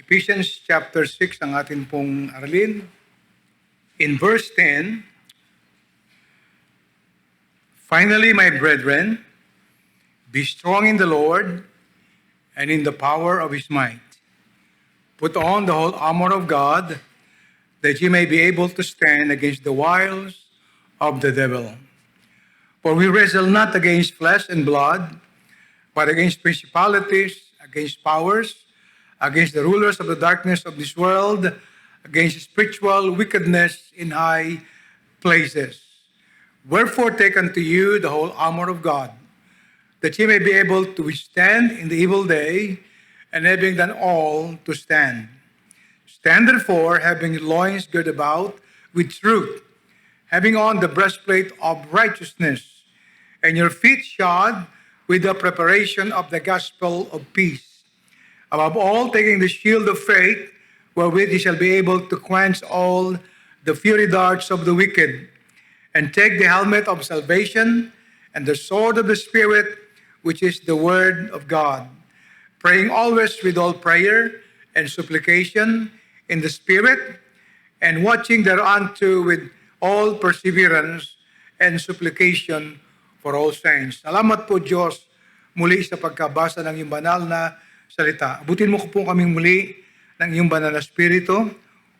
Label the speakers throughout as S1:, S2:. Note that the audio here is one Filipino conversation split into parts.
S1: Ephesians chapter 6 ang atin pong aralin. In verse 10, "Finally, my brethren, be strong in the Lord and in the power of his might. Put on the whole armor of God, that ye may be able to stand against the wiles of the devil. For we wrestle not against flesh and blood, but against principalities, against powers, against the rulers of the darkness of this world, against spiritual wickedness in high places. Wherefore take unto you the whole armor of God, that ye may be able to withstand in the evil day, and having done all, to stand. Stand therefore, having your loins girt about with truth, having on the breastplate of righteousness, and your feet shod with the preparation of the gospel of peace. Above all, taking the shield of faith, wherewith ye shall be able to quench all the fiery darts of the wicked, and take the helmet of salvation and the sword of the Spirit, which is the word of God, praying always with all prayer and supplication in the Spirit, and watching thereunto with all perseverance and supplication for all saints." Salamat po, Diyos, muli sa pagkabasa ng iyong banal na salita. Abutin mo po kaming muli ng iyong banal na Espiritu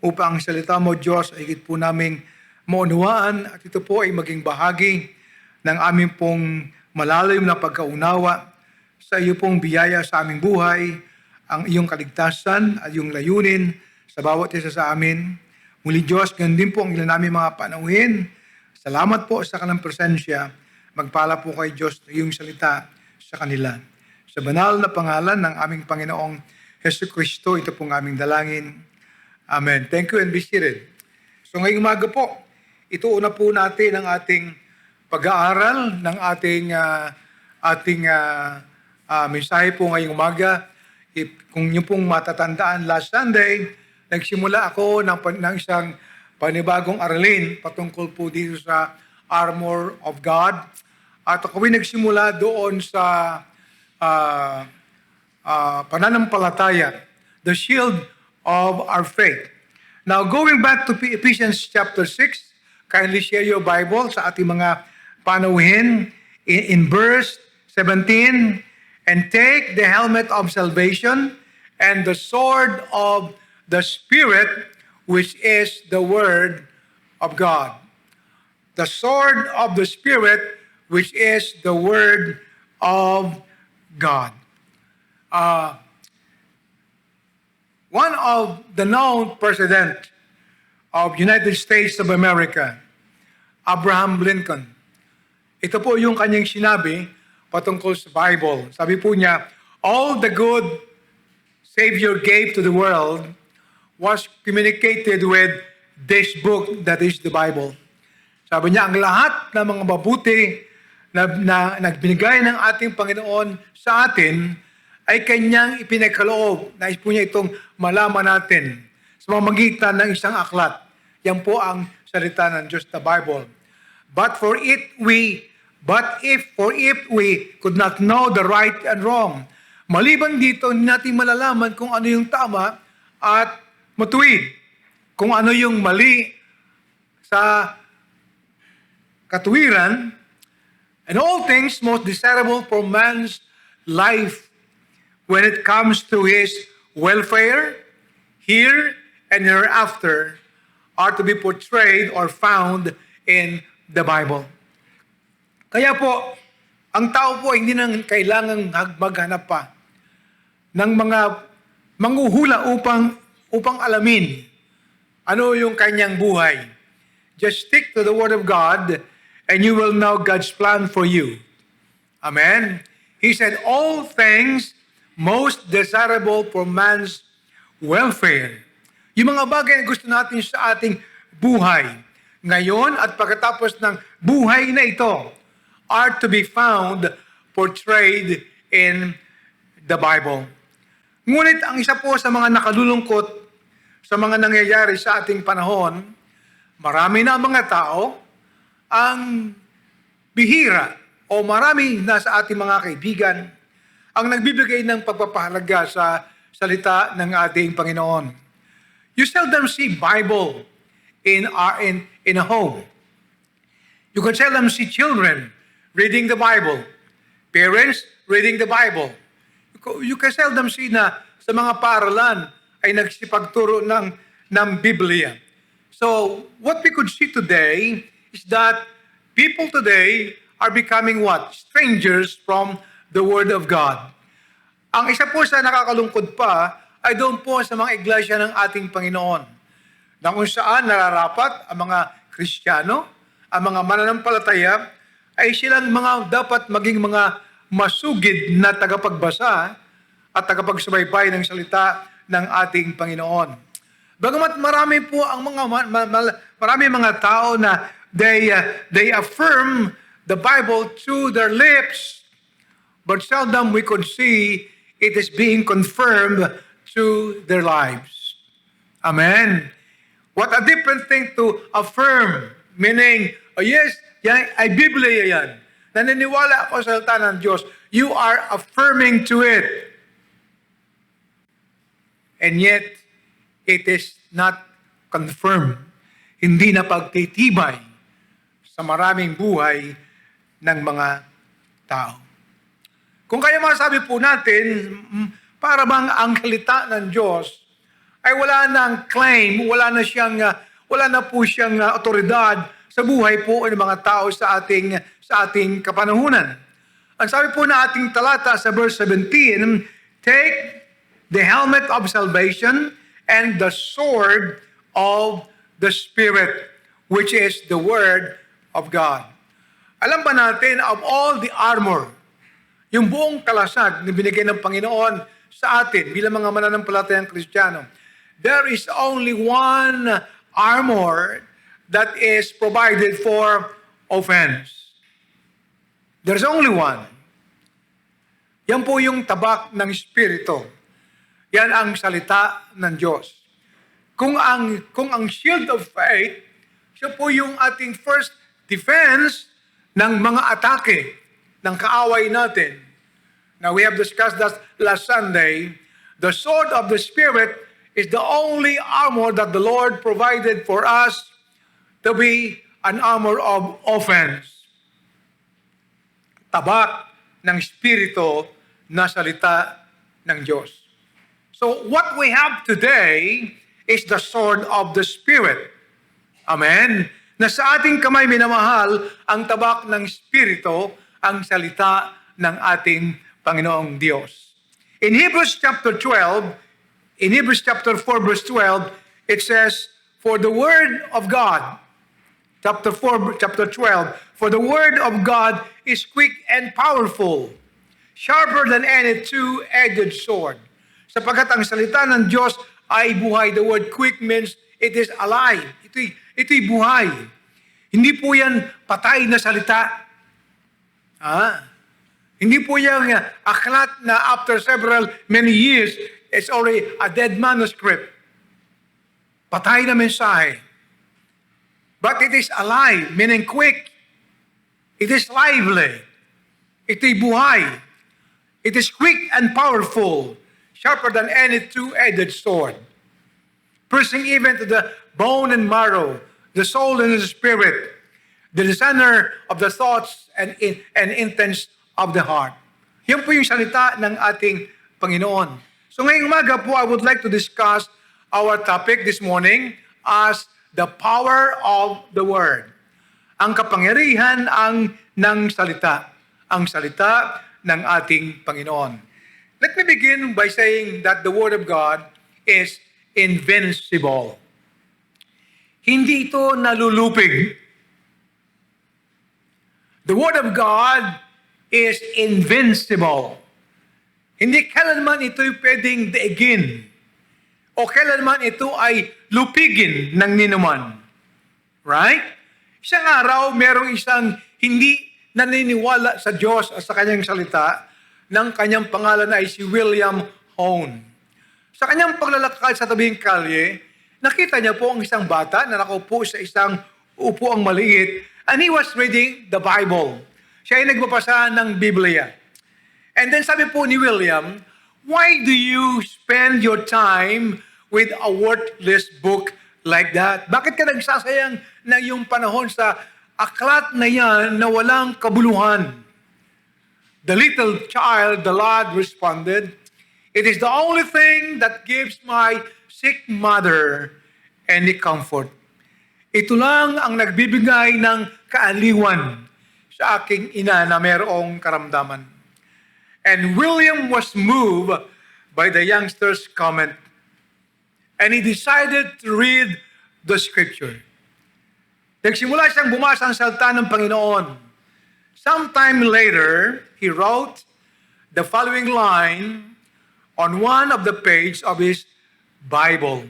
S1: upang ang salita mo, Diyos, ay higit po naming maunawaan at ito po ay maging bahagi ng aming pong malalim na pagkaunawa sa iyo pong biyaya sa aming buhay, ang iyong kaligtasan at iyong layunin sa bawat isa sa amin. Muli, Diyos, ganun din po ang ilan namin mga panauhin. Salamat po sa kanang presensya. Magpala po kay Diyos na iyong salita sa kanila. Sa banal na pangalan ng aming Panginoong Hesus Kristo, ito pong aming dalangin. Amen. Thank you and be seated. So ngayong umaga po, ituuna po natin ang ating pag-aaral ng ating mensahe po ngayong umaga. Kung niyo pong matatandaan, last Sunday, nagsimula ako ng isang panibagong aralin patungkol po dito sa armor of God. At ako nagsimula doon sa pananampalataya, the shield of our faith. Now, going back to Ephesians chapter 6, kindly share your Bible sa ating mga panauhin in verse 17, "And take the helmet of salvation and the sword of the Spirit, which is the word of God." The sword of the Spirit, which is the word of God. One of the known president of United States of America, Abraham Lincoln. Ito po yung kanyang sinabi patungkol sa Bible. Sabi po niya, "All the good Savior gave to the world was communicated with this book that is the Bible." Sabi niya, ang lahat ng mga mabuti na nagbinigay ng ating Panginoon sa atin ay kanyang ipinagkaloob. Nais po niya itong malaman natin sa pamamagitan ng isang aklat. Yan po ang salita ng Diyos, the Bible. If we could not know the right and wrong, maliban dito, hindi natin malalaman kung ano yung tama at matuwid. Kung ano yung mali sa katuwiran, and all things most desirable for man's life when it comes to his welfare, here and hereafter, are to be portrayed or found in the Bible. Kaya po, ang tao po hindi nang kailangang maghanap pa ng mga manghuhula upang alamin ano yung kanyang buhay. Just stick to the Word of God and you will know God's plan for you. Amen? He said, all things most desirable for man's welfare. Yung mga bagay na gusto natin sa ating buhay, ngayon at pagkatapos ng buhay na ito, are to be found portrayed in the Bible. Ngunit ang isa po sa mga nakalulungkot sa mga nangyayari sa ating panahon, marami na mga tao ang bihira o marami na sa ating mga kaibigan ang nagbibigay ng pagpapahalaga sa salita ng ating Panginoon. You seldom see Bible in a home. You can seldom see children reading the Bible, parents reading the Bible. You can seldom see na sa mga paaralan ay nagsipagturo ng Biblia. So, what we could see today is that people today are becoming what? Strangers from the Word of God. Ang isa po sa nakakalungkod pa ay doon po sa mga iglesia ng ating Panginoon, na kung saan nararapat ang mga Kristiyano, ang mga mananampalataya, ay silang mga dapat maging mga masugid na tagapagbasa at tagapagsubaybay ng salita ng ating Panginoon. Bagamat marami po ang marami mga tao na they affirm the Bible through their lips, but seldom we could see it is being confirmed through their lives. Amen. What a different thing to affirm, meaning, oh yes, yan ay Biblia yan. Naniniwala ako sa salita ng Diyos. You are affirming to it. And yet, it is not confirmed. Hindi na pagtitibay sa maraming buhay ng mga tao. Kung kaya masabi po natin, para bang ang salita ng Diyos ay wala nang claim, wala na po siyang otoridad sa buhay po ng mga tao sa ating kapanahunan. Ang sabi po na ating talata sa verse 17, take the helmet of salvation and the sword of the Spirit, which is the Word of God. Alam ba natin, of all the armor, yung buong kalasag na binigay ng Panginoon sa atin bilang mga mananampalatayang Kristiyano, there is only one armor that is provided for offense. There's only one. Yan po yung tabak ng Espiritu. Yan ang salita ng Diyos. Kung ang shield of faith, siya po yung ating first defense ng mga atake ng kaaway natin. Now, we have discussed that last Sunday. The sword of the Spirit is the only armor that the Lord provided for us to be an armor of offense. Tabak ng Espiritu na salita ng Diyos. So, what we have today is the sword of the Spirit. Amen? Na sa ating kamay minamahal ang tabak ng Espiritu, ang salita ng ating Panginoong Diyos. In Hebrews chapter 4 verse 12, it says, for the word of God, chapter 12, for the word of God is quick and powerful, sharper than any two-edged sword. Sapagkat ang salita ng Diyos ay buhay. The word quick means it is alive. Ito'y buhay. Hindi po yan patay na salita. Hindi po yan aklat na after many years, it's already a dead manuscript. Patay na mensahe. But it is alive, meaning quick. It is lively. Ito'y buhay. It is quick and powerful, sharper than any two-edged sword, piercing even to the bone and marrow, the soul and the spirit, the discerner of the thoughts and intents of the heart. Yan po yung salita ng ating Panginoon. So ngayong umaga po, I would like to discuss our topic this morning as the power of the Word. Ang kapangyarihan ng salita. Ang salita ng ating Panginoon. Let me begin by saying that the Word of God is invincible. Hindi ito nalulupig. The Word of God is invincible. Hindi kailanman ito'y pwedeng daigin o kailanman ito ay lupigin ng ninuman. Right? Isang araw, merong isang hindi naniniwala sa Diyos at sa kanyang salita, ng kanyang pangalan ay si William Hone. Sa kanyang paglalakad sa tabing kalye, nakita niya po ang isang bata na nakaupo sa isang upuang maliit, and he was reading the Bible. Siya ay nagbabasa ng Biblia. And then sabi po ni William, Why do you spend your time with a worthless book like that? Bakit ka nagsasayang ng iyong panahon sa aklat na yan na walang kabuluhan? The little child, the lad responded, "It is the only thing that gives my sick mother any comfort." Ito lang ang nagbibigay ng kaaliwan sa aking ina na mayroong karamdaman. And William was moved by the youngster's comment, and he decided to read the scripture. Nagsimula siyang bumasa ang salita ng Panginoon. Sometime later, he wrote the following line on one of the pages of his Bible.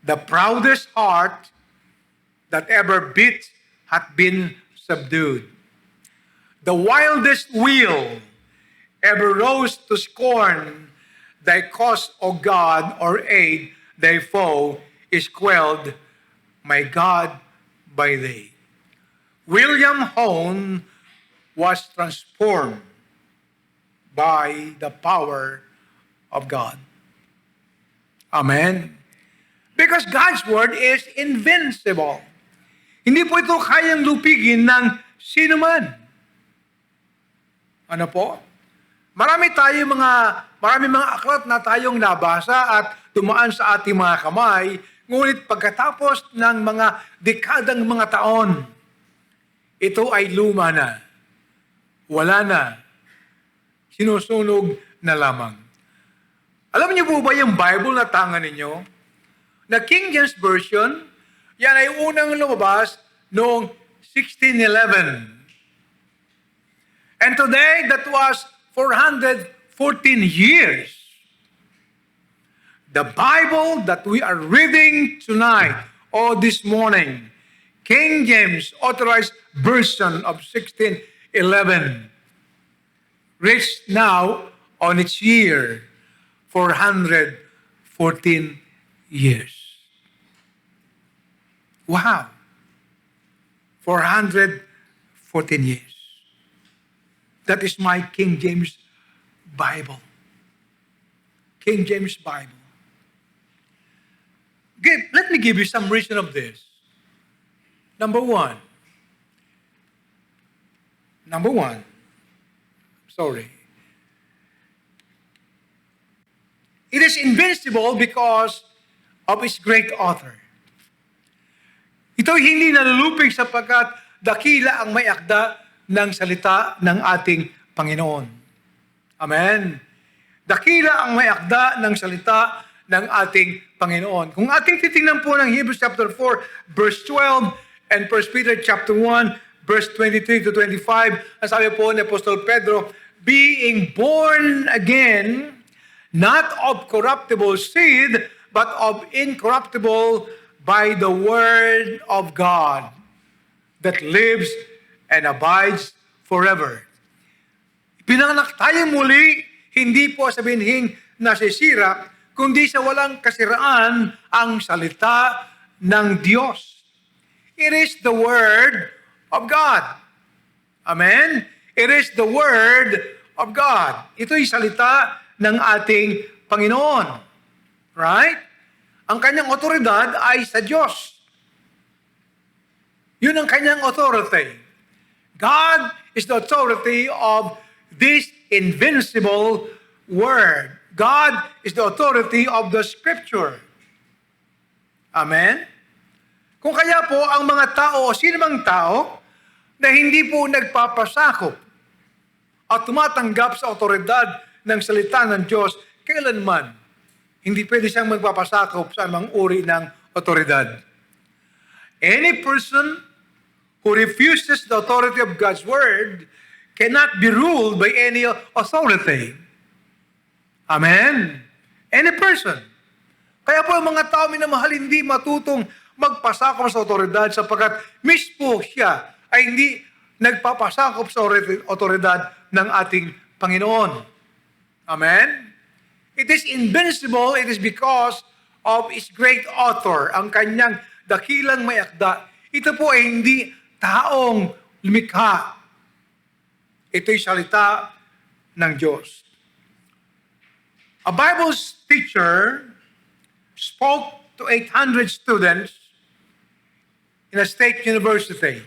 S1: "The proudest heart that ever beat hath been subdued. The wildest will ever rose to scorn thy cause, O God, or aid thy foe is quelled, my God, by thee." William Hone was transformed by the power of God. Amen. Because God's word is invincible. Hindi po ito kayang lupigin ng sino man. Ano po? Marami mga aklat na tayong nabasa at dumaan sa ating mga kamay, ngunit pagkatapos ng mga dekadang mga taon, ito ay luma na. Wala na. Sinusunog na lamang. Alam niyo po ba yung Bible na tangan ninyo? Na King James Version, yan ay unang lumabas noong 1611. And today, that was 414 years. The Bible that we are reading tonight or this morning, King James Authorized Version of 1611, reached now on its year 414 years. Wow. 414 years. That is my King James Bible. King James Bible. Let me give you some reason of this. Number one. Sorry. It is invincible because of its great author. Ito'y hindi nalulupig sapagkat dakila ang may akda ng salita ng ating Panginoon. Amen. Dakila ang may akda ng salita ng ating Panginoon. Kung ating titingnan po ng Hebrews chapter 4, verse 12, and 1 Peter chapter 1, verse 23 to 25, ang sabi po ni Apostol Pedro, "Being born again, not of corruptible seed, but of incorruptible by the word of God that lives and abides forever." Pinanganak tayo muli, hindi po sa binhing nasisira, kundi sa walang kasiraan ang salita ng Diyos. It is the word of God. Amen? It is the word of God. Ito'y salita ng ating Panginoon. Right? Ang kanyang otoridad ay sa Diyos. Yun ang kanyang authority. God is the authority of this invincible word. God is the authority of the Scripture. Amen? Kung kaya po ang mga tao o sino mang tao na hindi po nagpapasakop at tumatanggap sa otoridad ng salita ng Diyos, kailanman hindi pwede siyang magpapasakop sa anumang uri ng otoridad. Any person who refuses the authority of God's word cannot be ruled by any authority. Amen? Any person. Kaya po ang mga tao minamahal hindi matutong magpasakop sa otoridad sapagkat mismo siya ay hindi nagpapasakop sa otoridad ng ating Panginoon. Amen? It is invincible, it is because of its great author, ang kanyang dakilang may akda. Ito po ay hindi taong lumikha. Ito'y salita ng Diyos. A Bible teacher spoke to 800 students in a state university.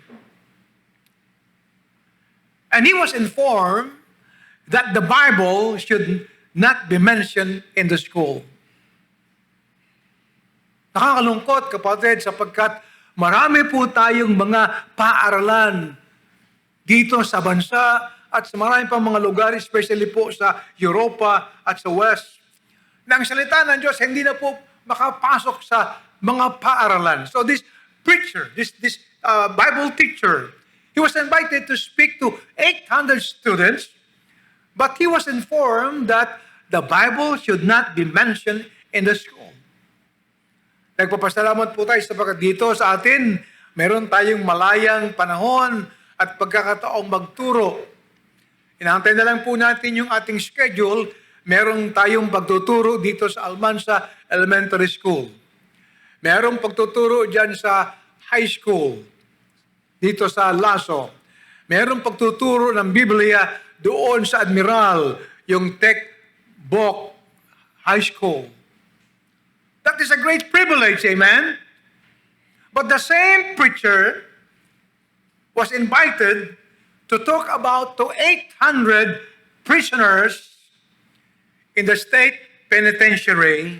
S1: And he was informed that the Bible should not be mentioned in the school. Nakakalungkot, kapatid, sapagkat marami po tayong mga paaralan dito sa bansa at sa marami pang mga lugar, especially po sa Europa at sa West, na ang salita ng Diyos hindi na po makapasok sa mga paaralan. So this preacher, this Bible teacher, he was invited to speak to 800 students, but he was informed that the Bible should not be mentioned in the school. Nagpapasalamat po tayo sapagkat dito sa atin, meron tayong malayang panahon at pagkakataong magturo. Inaantay na lang po natin yung ating schedule. Meron tayong pagtuturo dito sa Almansa Elementary School. Merong pagtuturo dyan sa high school, dito sa Laso. Merong pagtuturo ng Biblia doon sa Admiral, yung Tech Book High School. That is a great privilege, amen? But the same preacher was invited to talk about to 800 prisoners in the state penitentiary,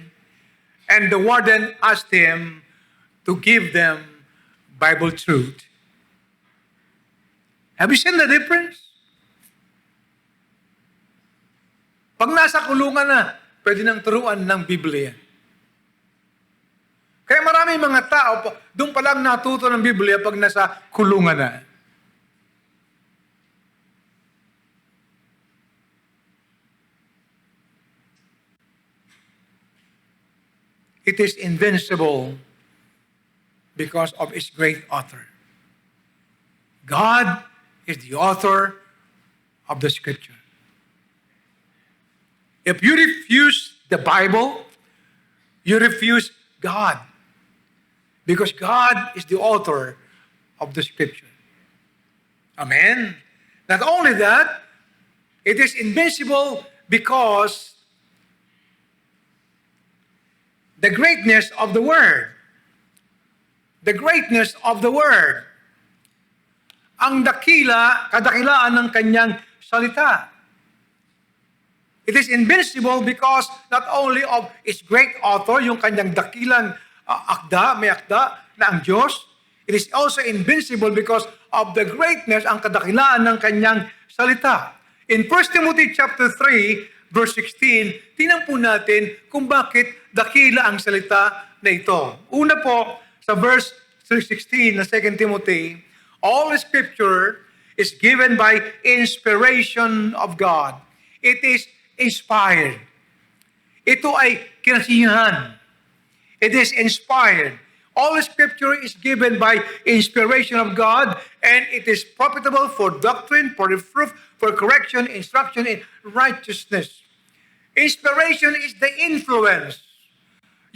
S1: and the warden asked him to give them Bible truth. Have you seen the difference? Pag nasa kulungan na, pwede nang turuan ng Biblia. Kaya marami mga tao, doon pa lang natuto ng Biblia pag nasa kulungan na. It is invincible because of its great author. God is the author of the Scripture. If you refuse the Bible, you refuse God. Because God is the author of the Scripture. Amen? Not only that, it is invincible because the greatness of the Word. The greatness of the Word. Ang kadakilaan ng kanyang salita. It is invincible because not only of its great author, yung kanyang dakilang may akda na ang Diyos. It is also invincible because of the greatness, ang kadakilaan ng kanyang salita. In 1 Timothy chapter 3, verse 16, tingnan po natin kung bakit dakila ang salita na ito. Una po, sa verse 16 na 2 Timothy, all Scripture is given by inspiration of God. It is inspired. Ito ay kinasiyahan. It is inspired. All Scripture is given by inspiration of God, and it is profitable for doctrine, for reproof, for correction, instruction in righteousness. Inspiration is the influence.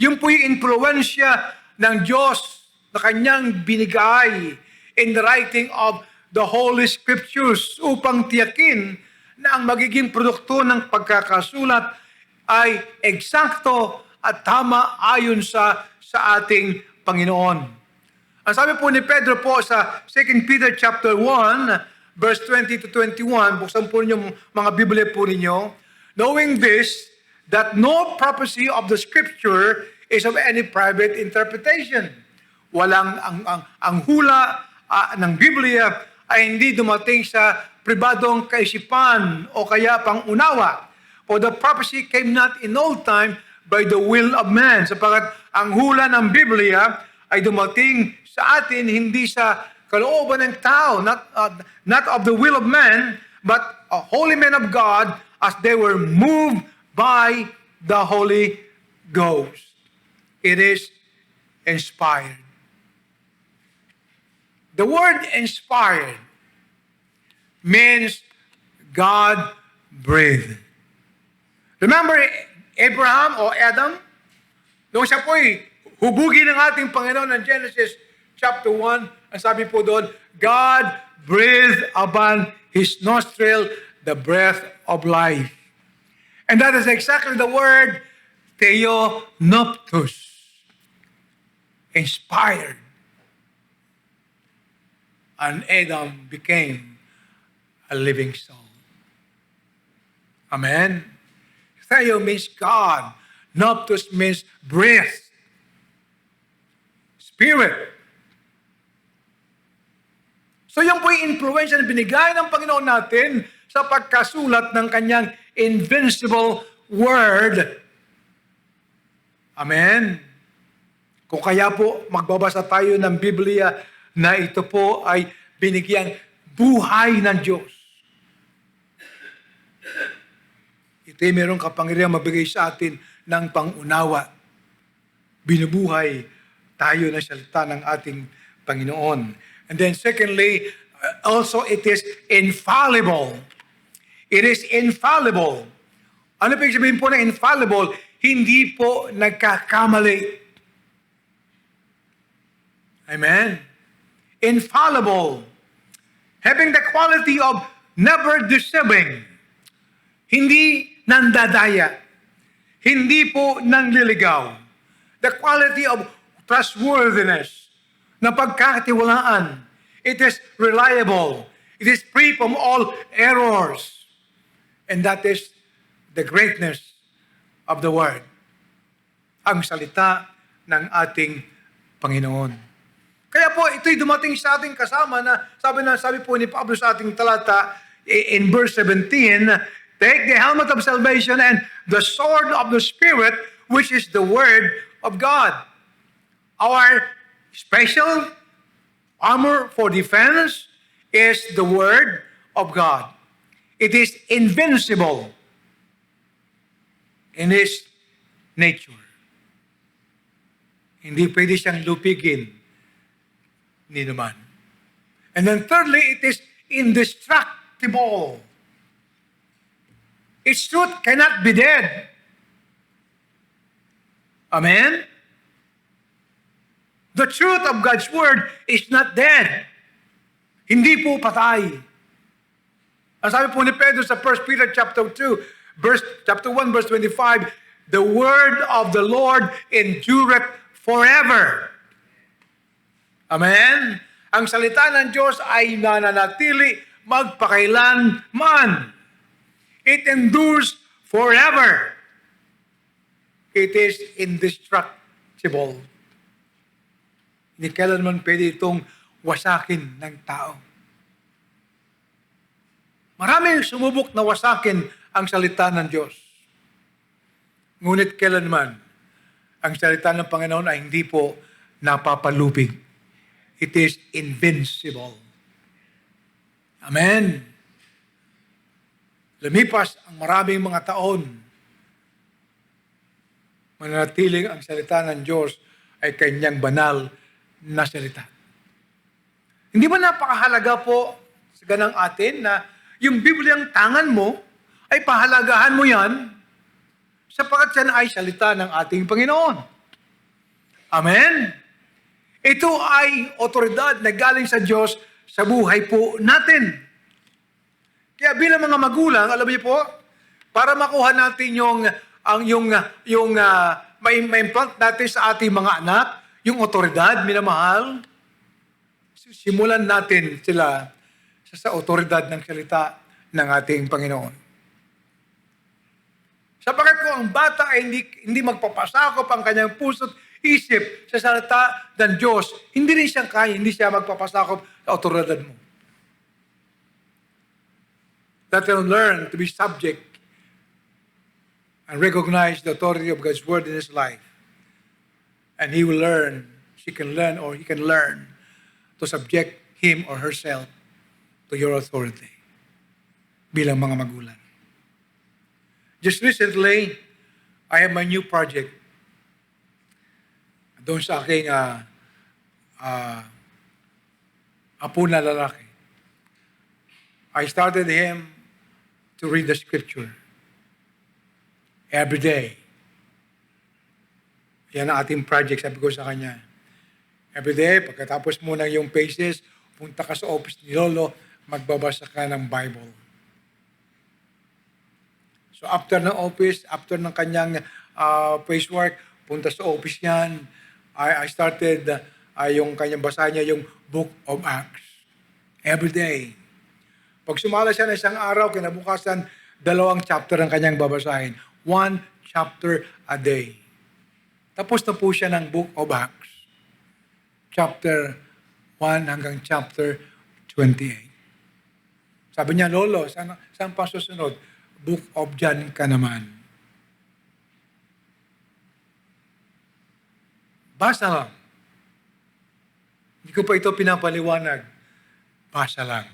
S1: Yung po yung influensya ng Diyos na kanyang binigay in the writing of the Holy Scriptures upang tiyakin na ang magiging produkto ng pagkakasulat ay eksakto at tama ayon sa ating Panginoon. Ang sabi po ni Pedro po sa 2 Peter chapter 1, verse 20 to 21, buksan po ninyo mga Biblia po ninyo, knowing this, that no prophecy of the Scripture is of any private interpretation. Walang ang hula ng Biblia ay hindi dumating sa pribadong kaisipan o kaya pang-unawa. For the prophecy came not in old time by the will of man. Sapagkat ang hula ng Biblia ay dumating sa atin hindi sa kalooban ng tao, not of the will of man, but a holy men of God as they were moved by the Holy Ghost. It is inspired. The word inspired means God breathed. Remember Abraham o Adam? Nung siya po'y hubugin ng ating Panginoon ng Genesis chapter 1, ang sabi po doon, God breathed upon his nostril the breath of life. And that is exactly the word theonoptus, inspired. And Adam became a living soul. Amen? Theo means God. Noptus means breath. Spirit. So yan po yung influence na binigay ng Panginoon natin sa pagkasulat ng kanyang invincible word. Amen? Kung kaya po magbabasa tayo ng Biblia na ito po ay binigyang buhay ng Diyos. Ito ay mayroong kapangyarihan mabigay sa atin ng pangunawa. Binubuhay tayo ng salita ng ating Panginoon. And then secondly, also it is infallible. It is infallible. Ano pa sabihin po na infallible? Hindi po nagkakamali. Amen? Infallible. Having the quality of never deceiving. Hindi nandadaya. Hindi po nangliligaw. The quality of trustworthiness, na pagkakatiwalaan. It is reliable. It is free from all errors. And that is the greatness of the Word. Ang salita ng ating Panginoon. Kaya po, ito'y dumating sa ating kasama na sabi po ni Pablo sa ating talata in verse 17, take the helmet of salvation and the sword of the Spirit, which is the Word of God. Our special armor for defense is the Word of God. It is invincible in its nature. Hindi pwede siyang lupigin ni naman. And then thirdly, it is indestructible. Its truth cannot be dead. Amen? The truth of God's Word is not dead. Hindi po patay. Ang sabi po ni Pedro sa 1 Peter chapter 1, verse 25, the Word of the Lord endureth forever. Amen? Ang salita ng Diyos ay nananatili magpakailanman. It endures forever. It is indestructible. Hindi kailanman pwede itong wasakin ng tao. Maraming sumubok na wasakin ang salita ng Diyos. Ngunit kailanman, ang salita ng Panginoon ay hindi po napapalupig. It is invincible. Amen. Lumipas ang maraming mga taon, mananatiling ang salita ng Diyos ay kanyang banal na salita. Hindi ba napakahalaga po sa ganang atin na yung Bibliang tangan mo ay pahalagahan mo yan sapagkat yan ay salita ng ating Panginoon. Amen? Ito ay otoridad na galing sa Diyos sa buhay po natin. Kaya bilang mga magulang, alam niyo po, para makuha natin may implant natin sa ating mga anak, yung otoridad, minamahal, simulan natin sila sa otoridad ng salita ng ating Panginoon. Sapagkat kung ang bata ay hindi magpapasakop ang kanyang puso't isip sa salita ng Diyos, hindi rin siya kaya, hindi siya magpapasakop sa otoridad mo. Let him learn to be subject and recognize the authority of God's Word in his life. And he will learn, he can learn to subject him or herself to your authority bilang mga magulang. Just recently, I have my new project. Doon sa aking apo na lalaki. I started him to read the scripture every day. Yan ang ating project, sabi ko sa kanya. Every day, pagkatapos mo ng yung pages, punta ka sa office ni Lolo, magbabasa ka ng Bible. So after ng office, after ng kanyang face work, punta sa office yan. I started yung kanyang basahin niya yung Book of Acts. Every day. Pag sumala siya na isang araw, kinabukasan, 2 chapter ang kanyang babasahin. 1 chapter a day. Tapos na po siya ng Book of Acts. Chapter 1 hanggang chapter 28. Sabi niya, Lolo, saan pa susunod? Book of John ka naman. Basa lang. Hindi ko pa ito pinapaliwanag. Basa lang.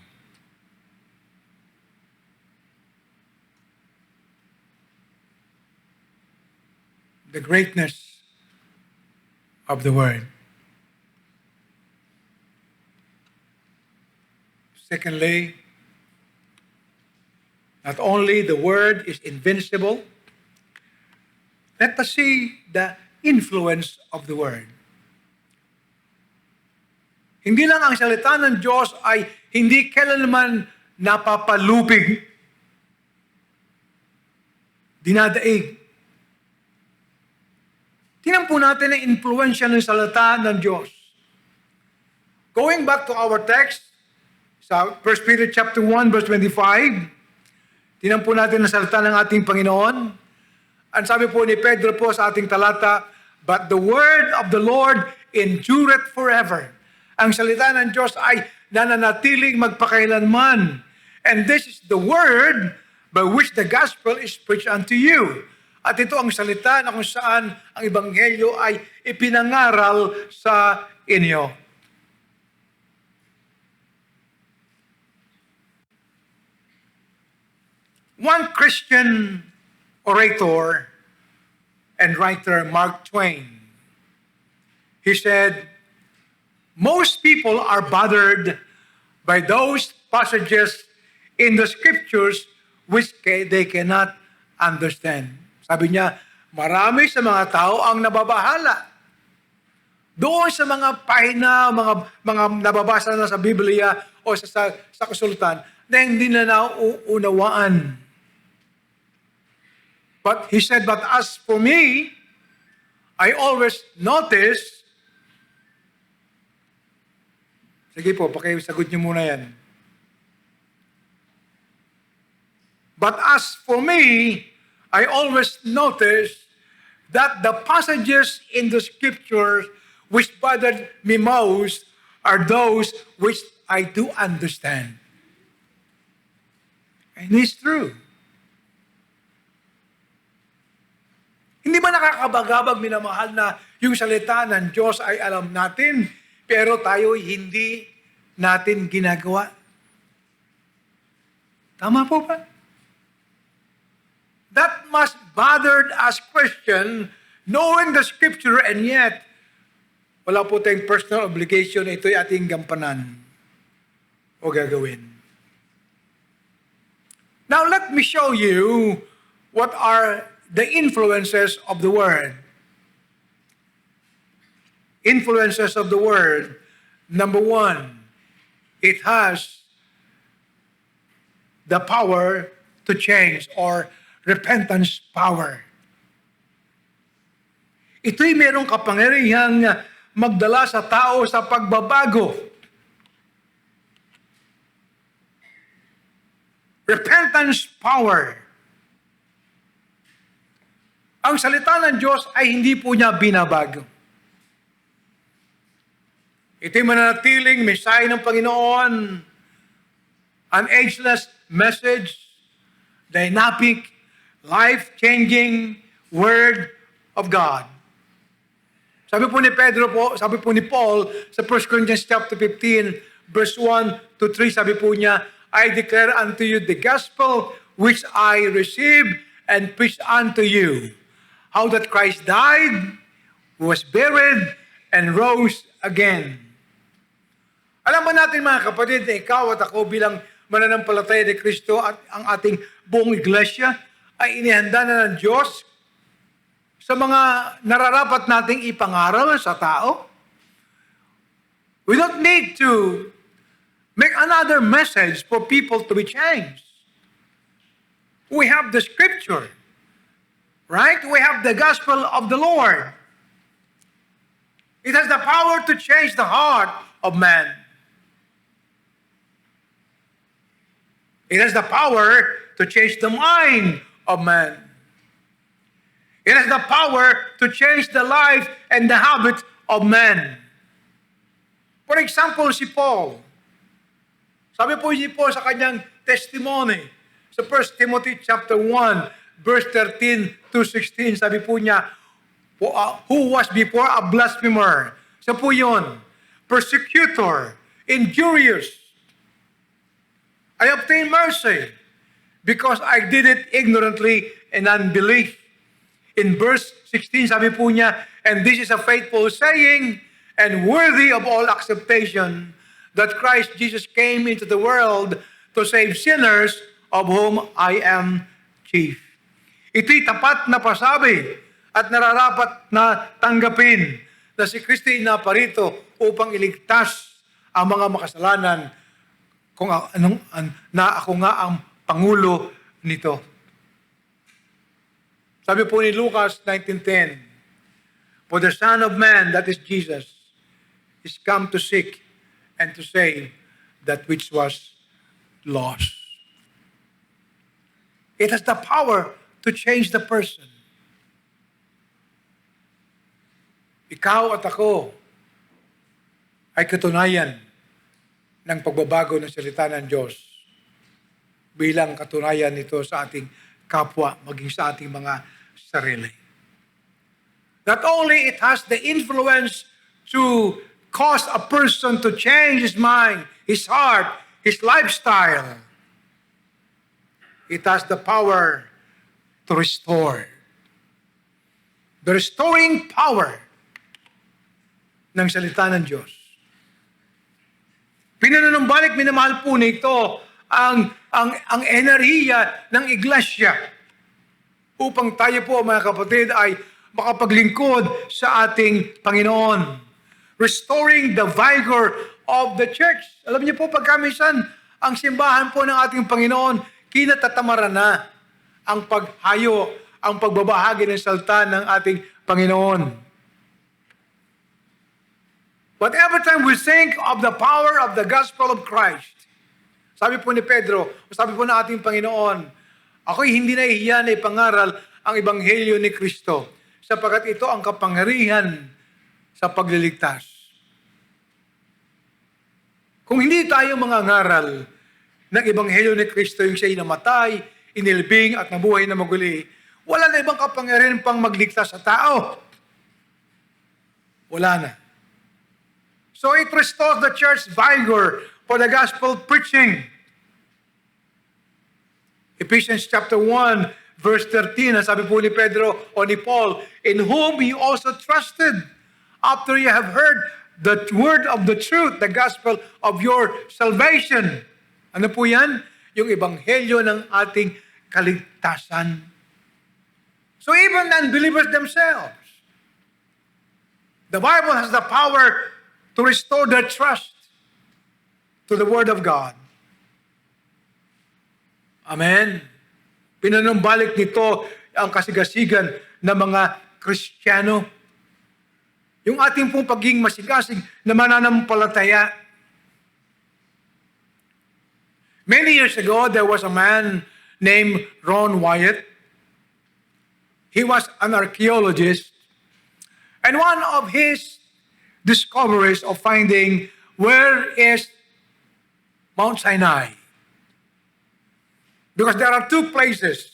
S1: The greatness of the Word. Secondly, not only the Word is invincible, let us see the influence of the Word. Hindi lang ang salita ng Diyos ay hindi kailanman napapalupig, dinadaig. Tingnan po natin ang influensya ng salita ng Diyos. Going back to our text, sa 1 Peter chapter 1, verse 25, tingnan po natin ang salita ng ating Panginoon. Ang sabi po ni Pedro po sa ating talata, but the word of the Lord endureth forever. Ang salita ng Diyos ay nananatiling magpakailanman. And this is the word by which the gospel is preached unto you. At ito ang salita na kung saan ang ebanghelyo ay ipinangaral sa inyo. One Christian orator and writer, Mark Twain, he said, most people are bothered by those passages in the scriptures which they cannot understand. Sabi niya, marami sa mga tao ang nababahala doon sa mga pahina, mga nababasa na sa Biblia o sa kasultan na hindi na nauunawaan. But he said, but as for me, I always notice, sige po, pakisagot niyo muna yan. But as for me, I always notice that the passages in the scriptures which bothered me most are those which I do understand. And it's true. Hindi ba nakakabagabag, minamahal, na yung salita ng Diyos ay alam natin, pero tayo hindi natin ginagawa? Tama po ba? That must bother us Christian, knowing the scripture, and yet, wala po tayong personal obligation na ito'y ating gampanan o gagawin. Now, let me show you what are the influences of the Word. Influences of the Word. Number 1, it has the power to change, or repentance power. Ito'y mayroong kapangyarihang magdala sa tao sa pagbabago. Repentance power. Ang salita ng Diyos ay hindi po niya binabago. Ito'y mananatiling mensahe ng Panginoon, an ageless message, dynamic, life-changing Word of God. Sabi po ni Pedro po, sabi po ni Paul sa 1 Corinthians chapter 15, verse 1 to 3, sabi po niya, I declare unto you the gospel which I received and preached unto you, how that Christ died, was buried, and rose again. Alam ba natin mga kapatid na ikaw at ako bilang mananampalataya ni Kristo at ang ating buong iglesia ay inihanda na ng Diyos sa mga nararapat nating ipangaral sa tao? We don't need to make another message for people to be changed. We have the scripture, right? We have the gospel of the Lord. It has the power to change the heart of man. It has the power to change the mind of man. It has the power to change the life and the habit of man. For example, si Paul. Sabi po si Paul sa kanyang testimony sa 1 Timothy chapter 1, verse 13 to 16, sabi po niya, who was before a blasphemer. Siya po yun. Persecutor, injurious. I obtained mercy because I did it ignorantly in unbelief. In verse 16, sabi po niya, and this is a faithful saying and worthy of all acceptation, that Christ Jesus came into the world to save sinners, of whom I am chief. Ito'y tapat na pasabi at nararapat na tanggapin na si Kristo naparito upang iligtas ang mga makasalanan na ako nga ang pangulo nito. Sabi po ni Lucas 19:10, for the Son of Man, that is Jesus, is come to seek and to save that which was lost. It has the power to change the person. Ikaw at ako ay katunayan ng pagbabago ng salita ng Diyos bilang katunayan nito sa ating kapwa, maging sa ating mga sarili. Not only it has the influence to cause a person to change his mind, his heart, his lifestyle, it has the power to restore. The restoring power ng salita ng Diyos. Pinanunumbalik, minamahal po nito ang enerhiya ng iglesia upang tayo po, mga kapatid, ay makapaglingkod sa ating Panginoon. Restoring the vigor of the church. Alam niyo po, pagkamisan, ang simbahan po ng ating Panginoon, kinatatamaran na ang paghayo, ang pagbabahagi ng salita ng ating Panginoon. But every time we think of the power of the gospel of Christ, sabi po ni Pedro, sabi po ng ating Panginoon, ako'y hindi nahihiya na ipangaral ang ebanghelyo ni Kristo, sapagkat ito ang kapangyarihan sa pagliligtas. Kung hindi tayo mangangaral ng ebanghelyo ni Kristo, yung siya'y namatay, inilbing at nabuhay na maguli, wala na ibang kapangyarihan pang magligtas sa tao. Wala na. So it restores the church vigor for the gospel preaching. Ephesians chapter 1, verse 13, ang sabi po ni Pedro o ni Paul, in whom you also trusted after you have heard the word of the truth, the gospel of your salvation. Ano po yan? Yung ebanghelyo ng ating kaligtasan. So even unbelievers themselves, the Bible has the power to restore their trust to the Word of God. Amen. Pinanumbalik nito ang kasigasigan ng mga Kristiyano. Yung ating pong pagiging masigasig na mananampalataya. Many years ago, there was a man named Ron Wyatt. He was an archaeologist. And one of his discoveries of finding where is Mount Sinai. Because there are two places.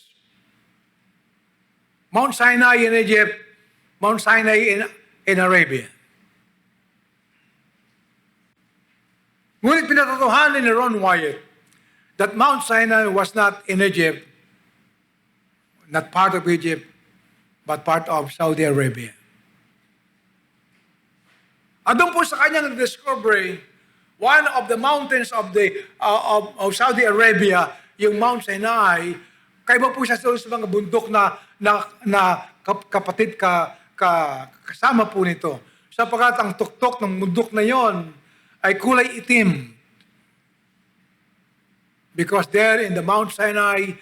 S1: Mount Sinai in Egypt, Mount Sinai in Arabia. Ngunit pinatotohanan ni Ron Wyatt that Mount Sinai was not in Egypt, not part of Egypt, but part of Saudi Arabia. At doon po sa kanyang discovery, one of the mountains of Saudi Arabia, yung Mount Sinai, kaiba po siya sa mga bundok na kapatid kasama po nito. Sapagkat ang tuktok ng bundok na yon ay kulay itim. Because there in the Mount Sinai,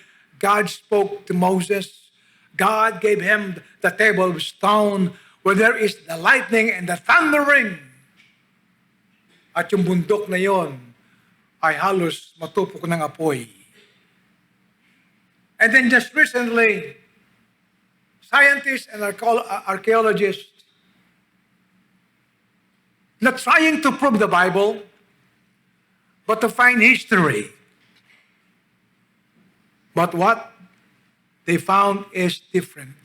S1: God spoke to Moses. God gave him the table of stone where there is the lightning and the thundering. At yung bundok na yon ay halos matupok ng apoy. And then just recently, scientists and archaeologists not trying to prove the Bible, but to find history. But what they found is different.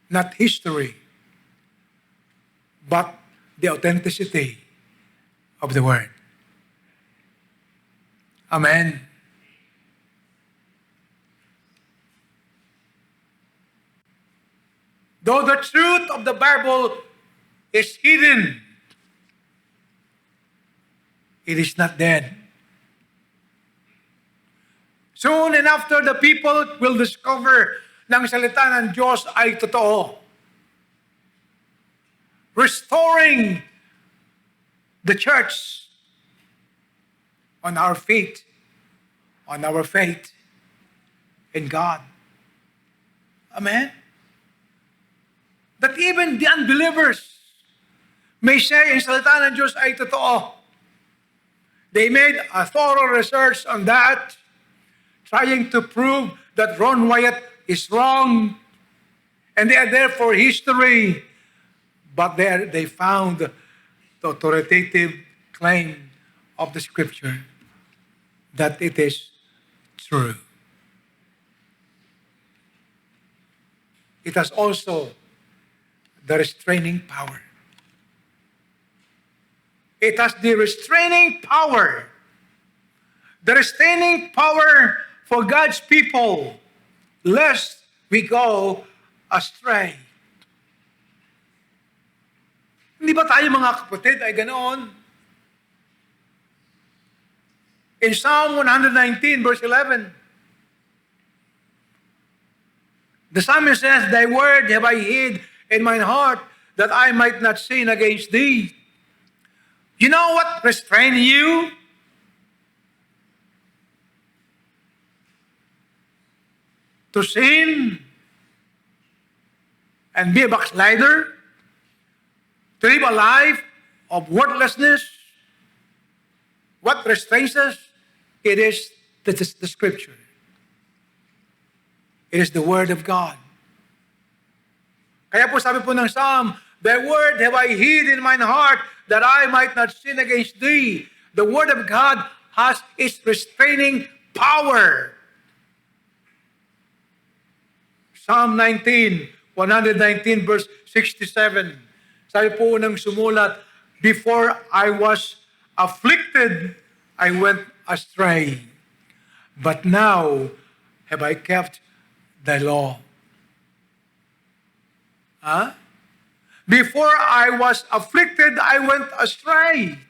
S1: Not history, but the authenticity of the Word. Amen. Though the truth of the Bible is hidden, it is not dead. Soon and after, the people will discover na ang salita ng Diyos ay totoo. Restoring the church on our feet, on our faith in God. Amen? That even the unbelievers may say ang salita ng Diyos ay totoo. They made a thorough research on that, trying to prove that Ron Wyatt is wrong, and they are there for history. But there they found the authoritative claim of the Scripture that it is true. It has also the restraining power. It has the restraining power. The restraining power for God's people, lest we go astray. Hindi ba tayo mga kapatid ay ganoon? In Psalm 119 verse 11, the psalmist says, "Thy word have I hid in mine heart, that I might not sin against thee." You know what restrains you? To sin and be a backslider? To live a life of worthlessness? What restrains us? It is the Scripture. It is the Word of God. Kaya po sabi po ng Psalm, "Thy word have I hid in mine heart, that I might not sin against thee." The Word of God has its restraining power. Psalm 119 verse 67. Sabi po ng sumulat, "Before I was afflicted, I went astray. But now have I kept thy law." Before I was afflicted, I went astray.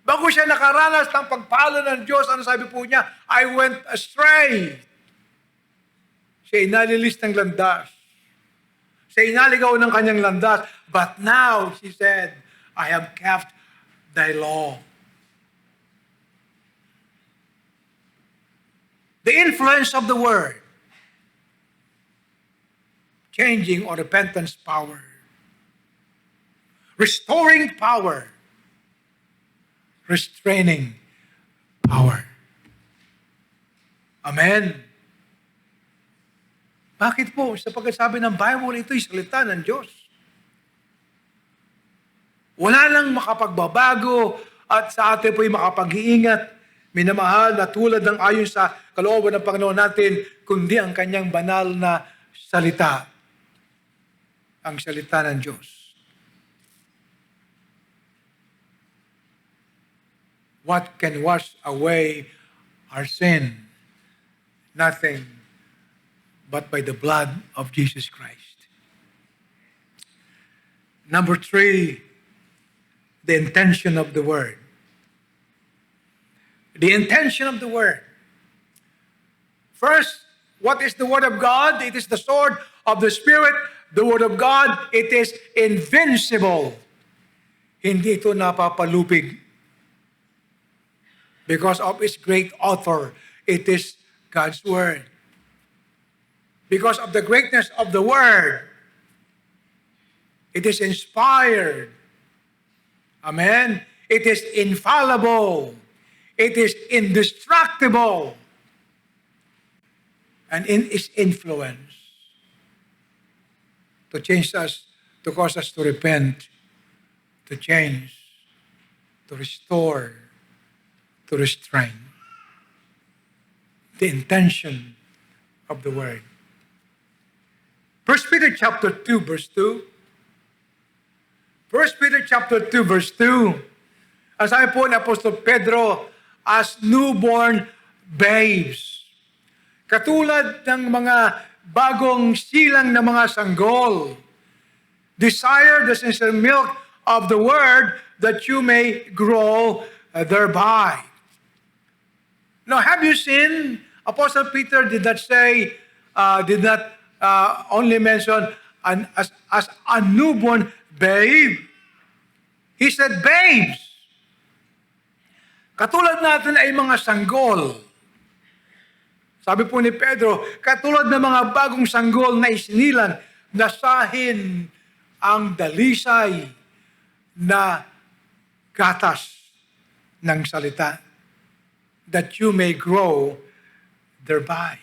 S1: Bago siya nakaranas ng pagpalo ng Diyos, ano sabi po niya? I went astray. Siya inalilis ng landas. Siya inaligaw ng kanyang landas. But now, she said, I have kept thy law. The influence of the Word, changing or repentance power, restoring power, restraining power. Amen. Bakit po? Sa pagkasabi ng Bible, ito'y salita ng Diyos. Wala lang makapagbabago at sa atin po'y makapag-iingat, minamahal na tulad ng ayon sa kalooban ng Panginoon natin, kundi ang kanyang banal na salita, ang salita ng Diyos. What can wash away our sin? Nothing but by the blood of Jesus Christ. Number 3, the intention of the Word. The intention of the Word. First, what is the Word of God? It is the sword of the Spirit. The Word of God, it is invincible. Hindi ito napapalupig. Because of its great author, it is God's Word. Because of the greatness of the Word, it is inspired. Amen? It is infallible. It is indestructible. And in its influence to change us, to cause us to repent, to change, to restore, to restrain. The intention of the Word. 1 Peter chapter 2, verse 2. 1 Peter chapter 2, verse 2. Ang sabi po ni Apostol Pedro, as newborn babes. Katulad ng mga bagong silang na mga sanggol. Desire the sincere milk of the Word that you may grow thereby. Now, have you seen, Apostle Peter did not say, did not only mention as a newborn babe. He said, babes. Katulad natin ay mga sanggol. Sabi po ni Pedro, katulad ng mga bagong sanggol na isinilang, nasahin ang dalisay na gatas ng salita, that you may grow thereby.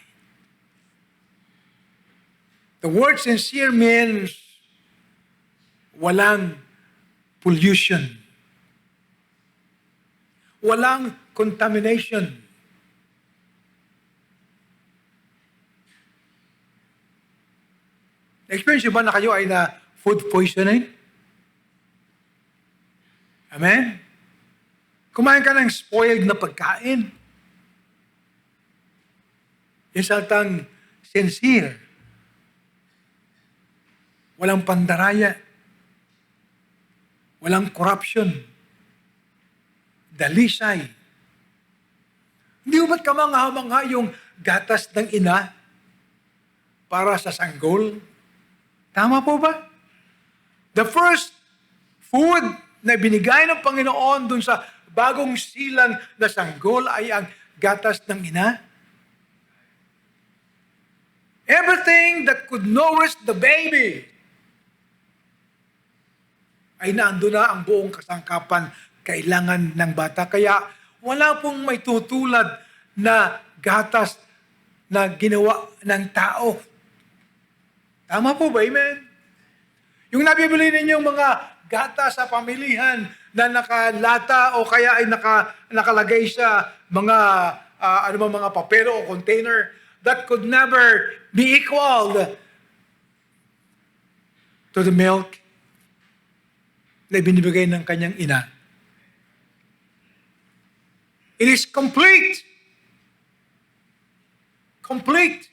S1: The word sincere means walang pollution, walang contamination. Experience ba na kayo ay na food poisoning? Amen? Kumain ka ng spoiled na pagkain. Yung salitang sincere. Walang pandaraya. Walang corruption. Dalisay. Hindi mo ba't kamangha-mangha yung gatas ng ina para sa sanggol? Tama po ba? The first food na binigay ng Panginoon dun sa bagong silang na sanggol ay ang gatas ng ina. Everything that could nourish the baby ay naando na ang buong kasangkapan kailangan ng bata. Kaya wala pong may tutulad na gatas na ginawa ng tao. Tama po ba? Amen? Yung nabibili ninyong mga gatas sa pamilihan na nakalata o kaya ay nakalagay sa mga mga papel o container, that could never be equaled to the milk na binibigay ng kanyang ina. It is complete. Complete.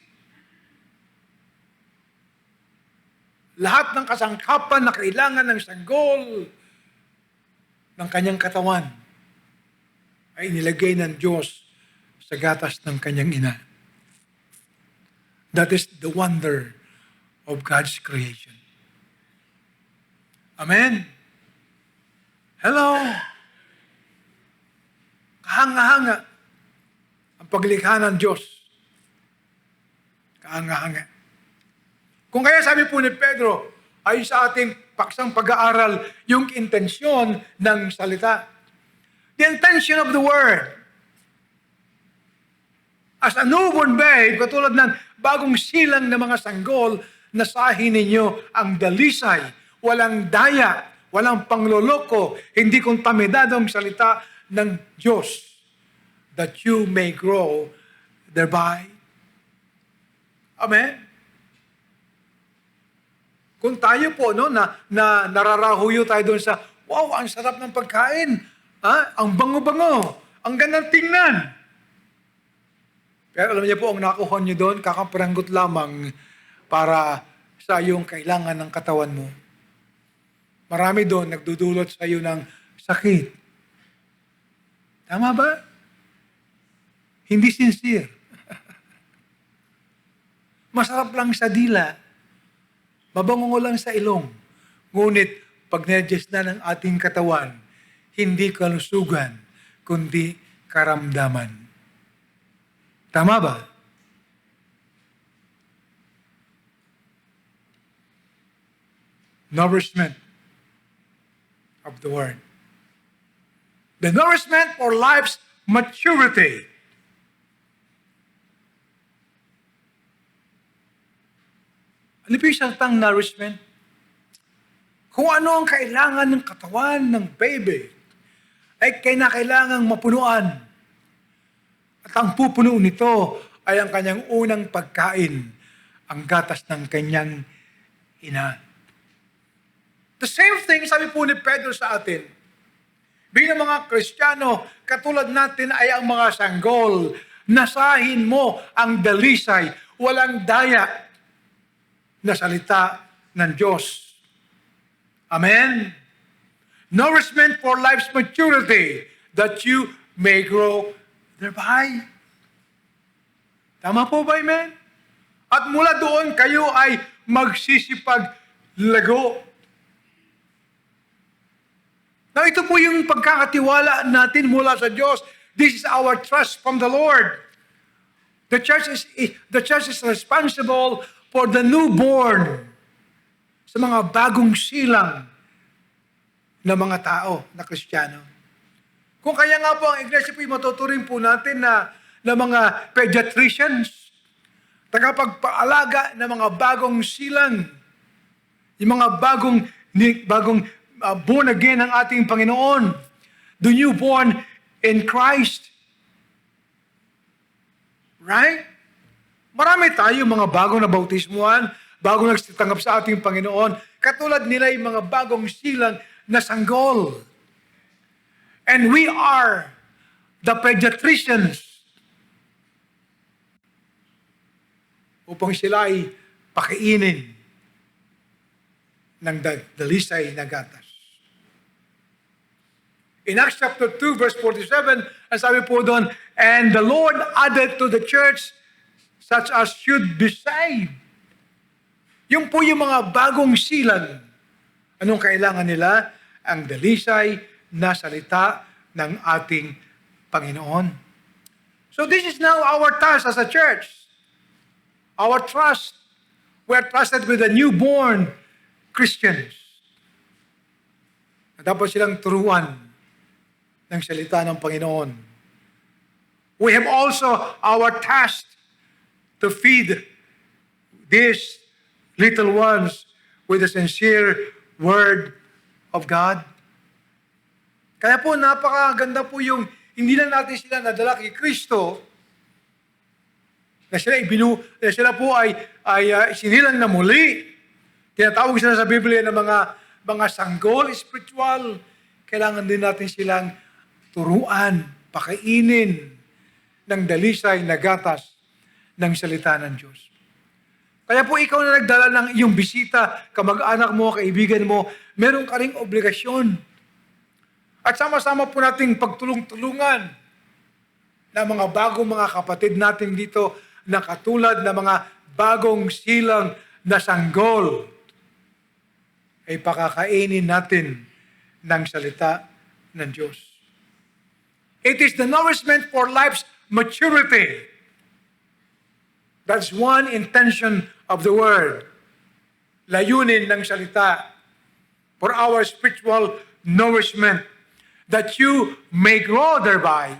S1: Lahat ng kasangkapan na kailangan ng sanggol ng kanyang katawan ay nilagay ng Diyos sa gatas ng kanyang ina. That is the wonder of God's creation. Amen? Hello? Kahanga-hanga ang paglikha ng Diyos. Kahanga-hanga. Kung kaya sabi po ni Pedro, ay sa ating paksang pag-aaral, yung intensyon ng salita. The intention of the word. As a newborn babe, katulad ng bagong silang na mga sanggol, nasahin ninyo ang dalisay, walang daya, walang pangloloko, hindi kontaminado ang salita ng Diyos, that you may grow thereby. Amen? Kung tayo po na nararahuyo tayo doon sa, wow, ang sarap ng pagkain, ang bango-bango, ang gandang tingnan. Pero alam niyo po, ang nakuha niyo doon, kakaparanggot lamang para sa iyong kailangan ng katawan mo. Marami doon nagdudulot sa iyo ng sakit. Tama ba? Hindi sincere. Masarap lang sa dila. Mabango lang sa ilong. Ngunit pag na-digest na ng ating katawan, hindi kalusugan, kundi karamdaman. Tama ba? Nourishment of the Word. The nourishment for life's maturity. Ano po yung salitang nourishment? Kung ano ang kailangan ng katawan ng baby, ay kailangang mapunuan. At ang pupuno nito ay ang kanyang unang pagkain, ang gatas ng kanyang ina. The same thing, sabi po ni Pedro sa atin, bilang mga Kristiyano, katulad natin ay ang mga sanggol, nasahin mo ang dalisay, walang daya na salita ng Diyos. Amen? Nourishment for life's maturity, that you may grow thereby. Tama po ba, amen? At mula doon, kayo ay magsisipaglago. Now, ito po yung pagkakatiwala natin mula sa Diyos. This is our trust from the Lord. The church is responsible for the newborn, sa mga bagong silang na mga tao na Kristiyano. Kung kaya nga po ang iglesia po, matuturing po natin na mga pediatricians, tagapagpaalaga ng mga bagong silang, yung mga bagong born again ng ating Panginoon, the newborn in Christ. Right? Marami tayo mga bagong nabautismuhan, bagong nagsitanggap sa ating Panginoon, katulad nila yung mga bagong silang na sanggol. And we are the pediatricians upang sila ay pakainin ng dalisay na gatas. In Acts chapter 2, verse 47, ang sabi po doon, and the Lord added to the church such as should be saved. Yung po yung mga bagong silang. Anong kailangan nila? Ang dalisay na salita ng ating Panginoon. So this is now our task as a church. Our trust. We're trusted with the newborn Christians. Dapat silang turuan ng salita ng Panginoon. We have also our task to feed these little ones with the sincere Word of God. Kaya po, napakaganda po yung hindi lang natin sila nadala kay Kristo, na sila po ay sinilang na muli. Tinatawag sila sa Biblia ng mga sanggol spiritual. Kailangan din natin silang turuan, pakainin ng dalisay na gatas ng salita ng Diyos. Kaya po ikaw na nagdala ng iyong bisita, kamag-anak mo, kaibigan mo, meron ka ring obligasyon. At sama-sama po nating pagtulong-tulungan ng mga bagong mga kapatid natin dito na katulad ng mga bagong silang na sanggol ay pakakainin natin ng salita ng Diyos. It is the nourishment for life's maturity. That's one intention of the Word. Layunin ng salita for our spiritual nourishment, that you may grow thereby.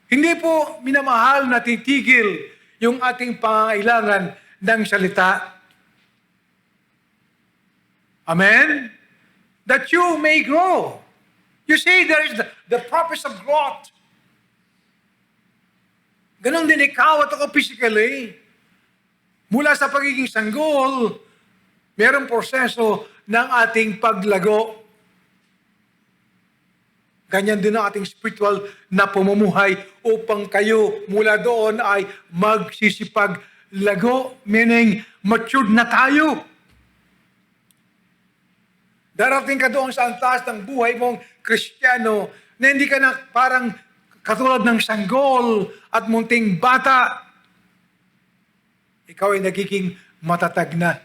S1: Hindi po minamahal na titigil yung ating pangangailangan ng salita. Amen? That you may grow. You see, there is the purpose of growth. Ganon din ikaw at ako physically. Mula sa pagiging sanggol, mayroong proseso ng ating paglago. Ganyan din ang ating spiritual na pamumuhay upang kayo mula doon ay magsisipaglago, meaning matured na tayo. Darating ka doon sa antas ng buhay mong Kristiyano na hindi ka na parang katulad ng sanggol at munting bata. Ikaw ay nagiging matatag na.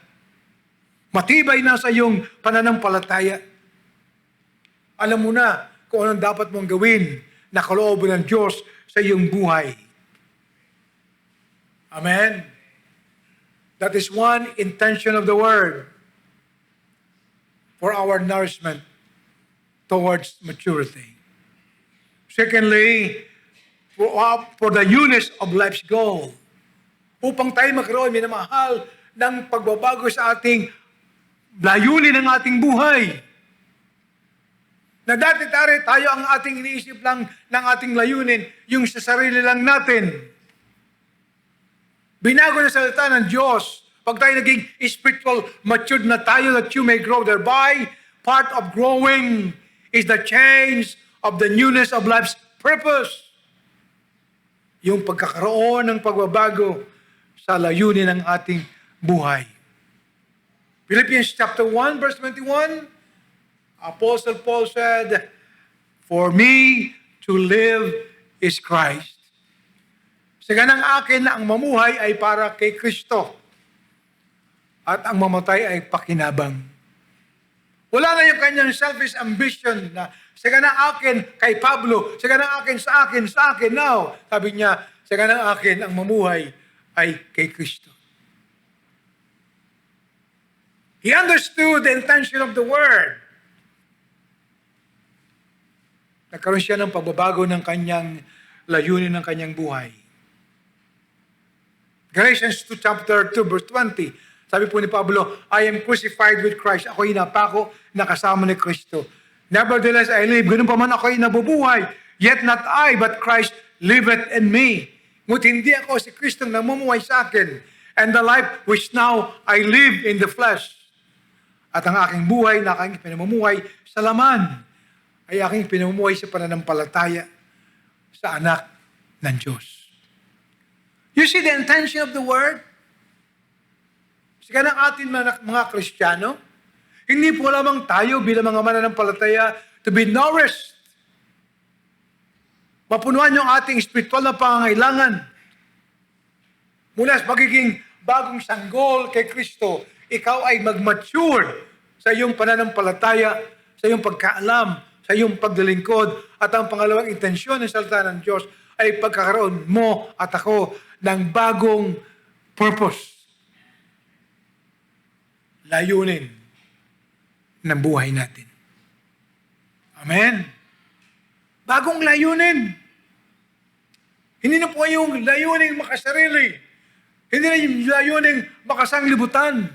S1: Matibay na sa iyong pananampalataya. Alam mo na kung anong dapat mong gawin na kalooban ng Diyos sa iyong buhay. Amen? That is one intention of the Word for our nourishment towards maturity. Secondly, for the newness of life's goal. Upang tayo magkaroon, minamahal, ng pagbabago sa ating layunin ng ating buhay. Na dati-tari tayo ang ating iniisip lang ng ating layunin, yung sa sarili lang natin. Binago na salita ng Diyos. Pag tayo naging spiritual matured na tayo, that you may grow thereby, part of growing is the change of the newness of life's purpose. Yung pagkakaroon ng pagbabago sa layunin ng ating buhay. Philippians chapter 1, verse 21, Apostle Paul said, "For me to live is Christ." Sa ganang akin na ang mamuhay ay para kay Kristo at ang mamatay ay pakinabang. Wala na yung kanyang selfish ambition na sa ganang akin kay Pablo, sa ganang akin sa akin. Now, sabi niya, sa ganang akin ang mamuhay ay kay Kristo. He understood the intention of the Word. Nagkaroon siya ng pagbabago ng kanyang layunin ng kanyang buhay. Galatians 2 chapter 2 verse 20. Sabi po ni Pablo, I am crucified with Christ. Ako'y napako na kasama ni Kristo. Nevertheless, I live. Ganun pa man ako'y nabubuhay. Yet not I, but Christ liveth in me. Ngunit hindi ako si Kristo na namumuhay sa akin. And the life which now I live in the flesh. At ang aking buhay na aking pinamumuhay sa laman ay aking pinamumuhay sa pananampalataya sa anak ng Diyos. You see the intention of the Word? Sige ng atin mga Kristiyano, hindi po lamang tayo bilang mga mananampalataya to be nourished. Mapunuan yung ating spiritual na pangangailangan. Mula sa pagiging bagong sanggol kay Kristo, ikaw ay mag-mature sa iyong pananampalataya, sa iyong pagkaalam, sa iyong paglilingkod, at ang pangalawang intensyon ng salita ng Diyos ay pagkakaroon mo at ako ng bagong purpose. Layunin ng buhay natin. Amen? Bagong layunin. Hindi na po yung layuning makasarili. Hindi na yung layuning makasanglibutan.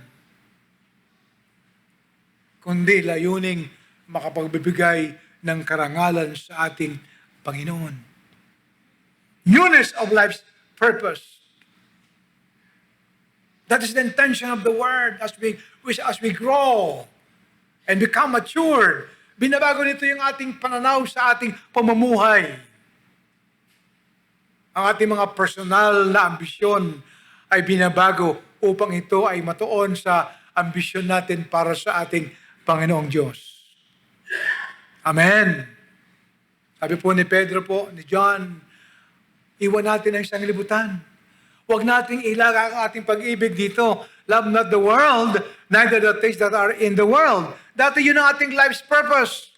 S1: Kundi layuning makapagbibigay ng karangalan sa ating Panginoon. Newness of life's purpose. That is the intention of the Word as we grow and become mature. Binabago nito yung ating pananaw sa ating pamumuhay. Ang ating mga personal na ambisyon ay binabago upang ito ay matuon sa ambisyon natin para sa ating Panginoong Diyos. Amen. Sabi po ni Pedro po, ni John, iwan natin ang sanglibutan. Huwag nating ilaga ang ating pag-ibig dito. Love not the world, neither the things that are in the world. Dati yun ang ating life's purpose.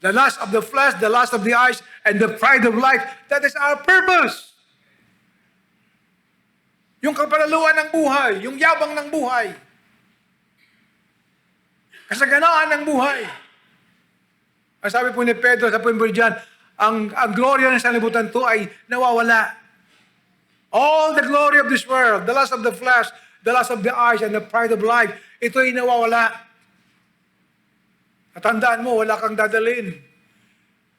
S1: The lust of the flesh, the lust of the eyes, and the pride of life. That is our purpose. Yung kapalaluan ng buhay, yung yabang ng buhay. Kasaganaan ng buhay. Ang sabi po ni Pedro, sabi po ni John, ang gloria ng sanlibutan to ay nawawala. All the glory of this world, the lust of the flesh, the lust of the eyes, and the pride of life, ito ay nawawala. At tandaan mo, wala kang dadalhin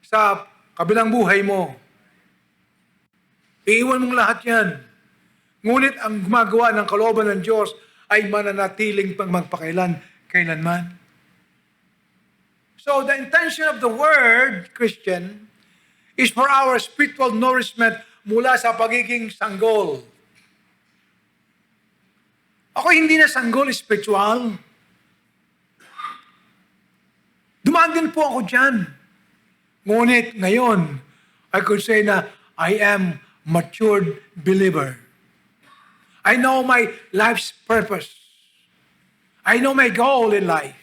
S1: sa kabilang buhay mo. Iiwan mong lahat yan. Ngunit ang gumagawa ng kalooban ng Diyos ay mananatiling pang magpakailanman. So the intention of the Word, Christian, is for our spiritual nourishment mula sa pagiging sanggol. Ako hindi na sanggol spiritual. Dumaan din po ako dyan. Ngunit ngayon, I could say na I am matured believer. I know my life's purpose. I know my goal in life.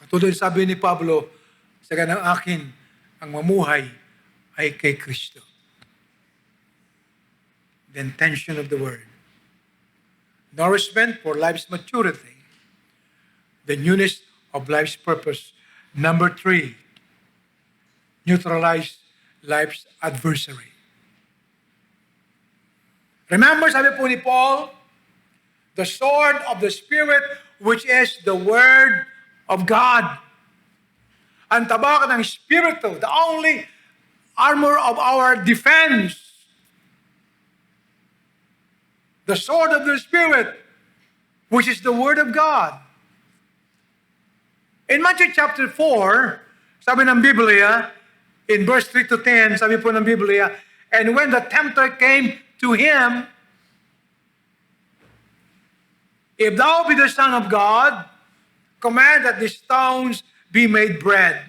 S1: Tulad sabi ni Pablo, sa ganang akin, ang mamuhay ay kay Kristo. The intention of the word. Nourishment for life's maturity. The newness of life's purpose. Number 3, neutralize life's adversary. Remember, sabi po ni Paul, the sword of the Spirit, which is the Word of God. Ang tabak ng Espiritu, the only armor of our defense. The sword of the Spirit, which is the Word of God. In Matthew chapter 4, sabi ng Biblia, in verse 3 to 10, sabi po ng Biblia, and when the tempter came to him, if thou be the Son of God, command that the stones be made bread.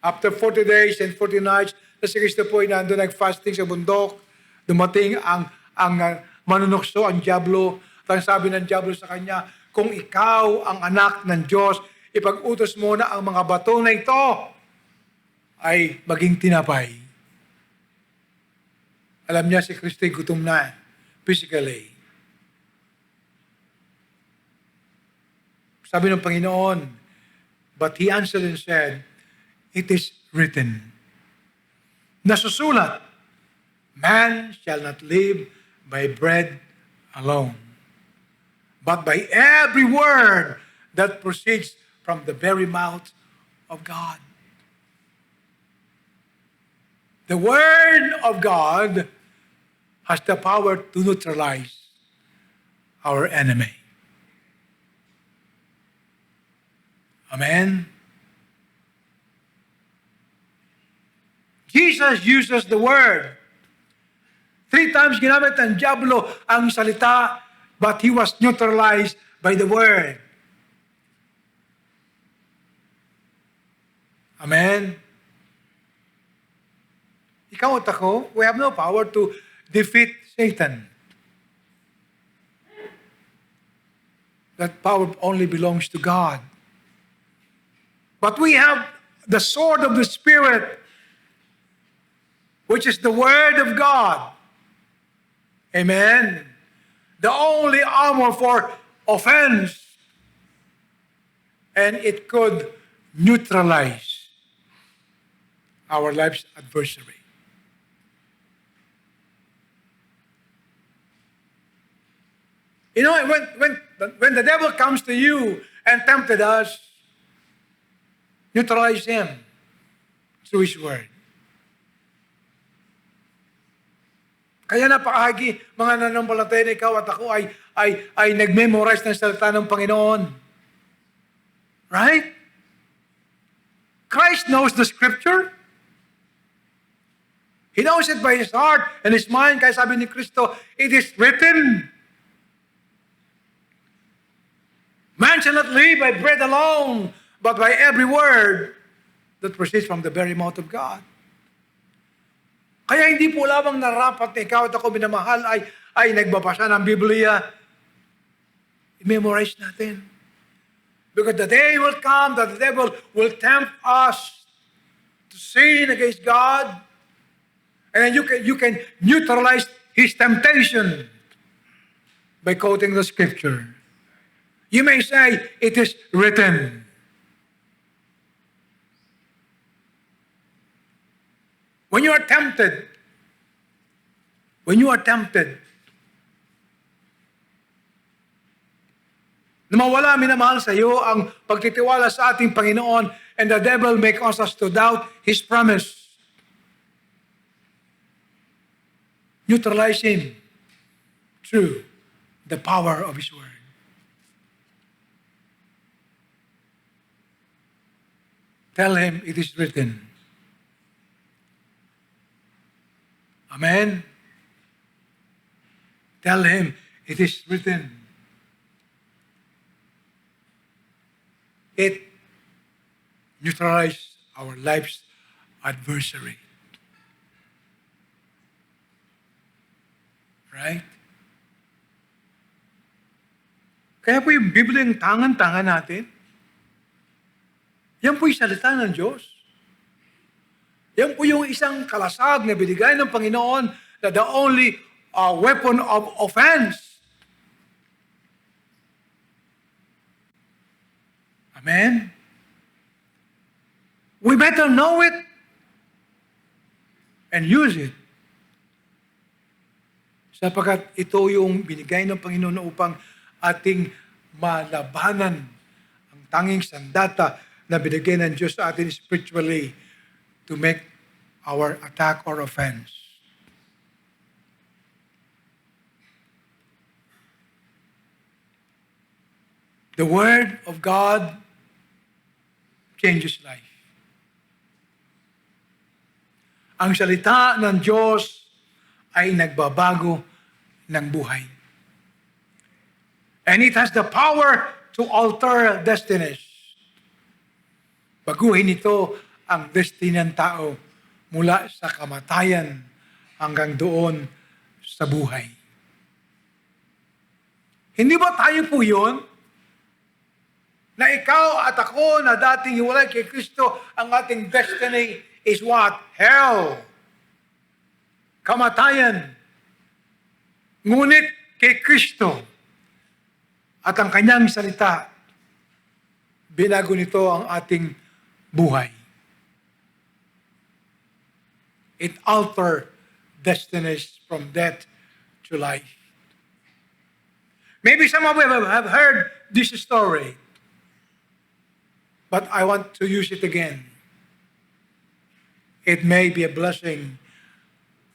S1: After 40 days and 40 nights, na si Kristo po ay nandun nag-fasting sa bundok, dumating ang manunukso, ang diablo, at sabi ng diablo sa kanya, kung ikaw ang anak ng Diyos, ipag-utos mo na ang mga bato na ito ay maging tinapay. Alam niya si Kristo gutom na, physically. Sabi ng Panginoon, but He answered and said, it is written, nasusulat, man shall not live by bread alone, but by every word that proceeds from the very mouth of God. The Word of God has the power to neutralize our enemy. Amen? Jesus uses the Word. 3 times ginamit ng diablo ang salita, but he was neutralized by the Word. Amen? Ikaw at ako, we have no power to defeat Satan. That power only belongs to God. But we have the sword of the Spirit, which is the Word of God. Amen? The only armor for offense. And it could neutralize our life's adversary. You know, when the devil comes to you and tempted us, neutralize him through His Word. Kaya napakahagi, mga nanampalataya na ikaw at ako ay nag-memorize ng salita ng Panginoon. Right? Christ knows the Scripture. He knows it by His heart and His mind. Kaya sabi ni Kristo, it is written, man shall not live by bread alone, but by every word that proceeds from the very mouth of God. Kaya hindi po lamang narapat na ikaw at ako minamahal ay nagbabasa ng Biblia. I-memorize natin. Because the day will come that the devil will tempt us to sin against God. And then you can neutralize his temptation by quoting the Scripture. You may say, it is written. When you are tempted, na mawala minamahal sa iyo ang pagtitiwala sa ating Panginoon, and the devil may cause us to doubt His promise. Neutralize him through the power of His Word. Tell him it is written. Amen? Tell him it is written. It neutralizes our life's adversary. Right? Kaya po yung Biblia yung tangan-tangan natin. Yan po yung salita ng Diyos. Yan po yung isang kalasag na binigay ng Panginoon na the only weapon of offense. Amen? We better know it and use it. Sapagkat ito yung binigay ng Panginoon upang ating malabanan ang tanging sandata na binigay ng Diyos sa atin spiritually to make our attack or offense. The Word of God changes life. Ang salita ng Diyos ay nagbabago ng buhay. And it has the power to alter destinies. Baguhin ito ang destiny ng tao mula sa kamatayan hanggang doon sa buhay. Hindi ba tayo po yun? Na ikaw at ako na dating hiwalay kay Kristo, ang ating destiny is what? Hell. Kamatayan. Ngunit kay Kristo at ang kanyang salita, binago nito ang ating buhay. It altered destinies from death to life. Maybe some of you have heard this story, but I want to use it again. It may be a blessing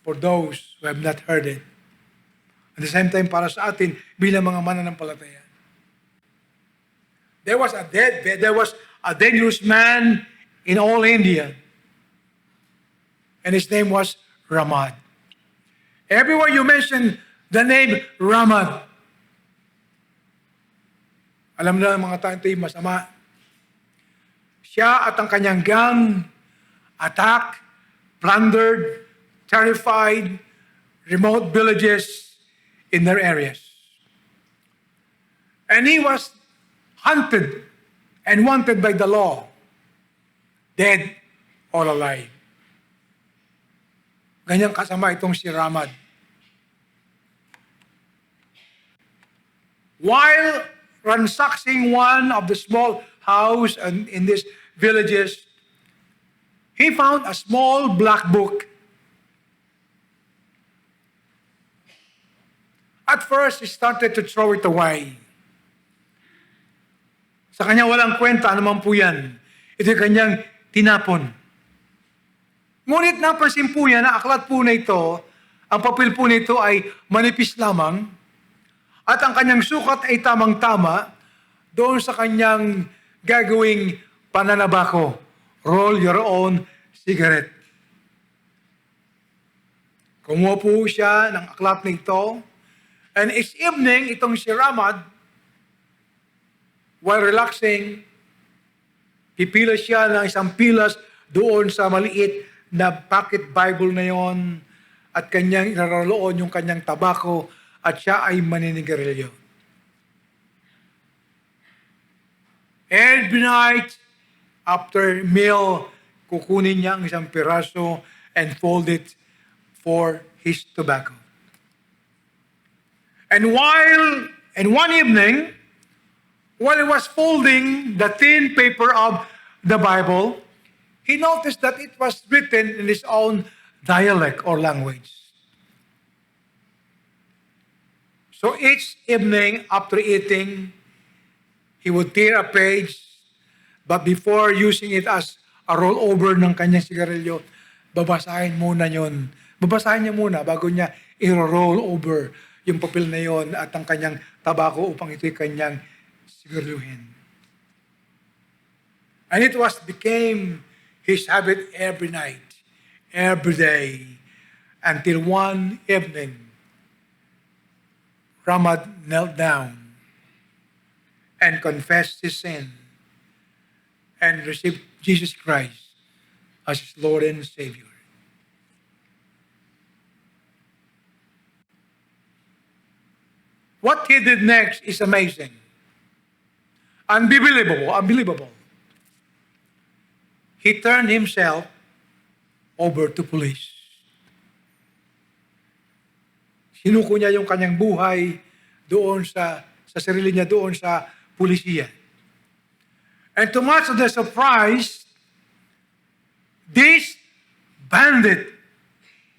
S1: for those who have not heard it. At the same time, para sa atin, bilang mga mananampalataya. There was a dangerous man in all India. And his name was Ramad. Everywhere you mention the name Ramad, alam na mga tao ito'y masama. Siya at ang kanyang gang attacked, plundered, terrified remote villages in their areas. And he was hunted and wanted by the law, dead or alive. Ganyang kasama itong si Ramad. While ransacking one of the small house in these villages, he found a small black book. At first, he started to throw it away. Sa kanya walang kwenta, ano man po yan. Ito kanyang tinapon. Ngunit napansin po niya na aklat po na ito, ang papel po nito ay manipis lamang, at ang kanyang sukat ay tamang-tama doon sa kanyang gagawing pananabako. Roll your own cigarette. Kumuha po siya ng aklat na ito, and each evening, itong si Ramad, while relaxing, pipila siya ng isang pilas doon sa maliit na pocket Bible na yon at kanyang iraroloon yung kanyang tabako at siya ay maninigarilyo. Every night, after meal, kukunin niya ang isang piraso and fold it for his tobacco. And one evening, while he was folding the thin paper of the Bible, he noticed that it was written in his own dialect or language. So each evening after eating, he would tear a page, but before using it as a rollover ng kanyang sigarilyo, babasahin muna yun. Babasahin niya muna bago niya i-roll over yung papel na yon at ang kanyang tabako upang ito'y kanyang sigarilyuhin. And it became his habit every night, every day, until one evening, Ramad knelt down and confessed his sin and received Jesus Christ as his Lord and Savior. What he did next is amazing. Unbelievable. he turned himself over to police. Sinuko niya yung kanyang buhay doon sa sarili niya doon sa pulisiya. And to much of the surprise, this bandit,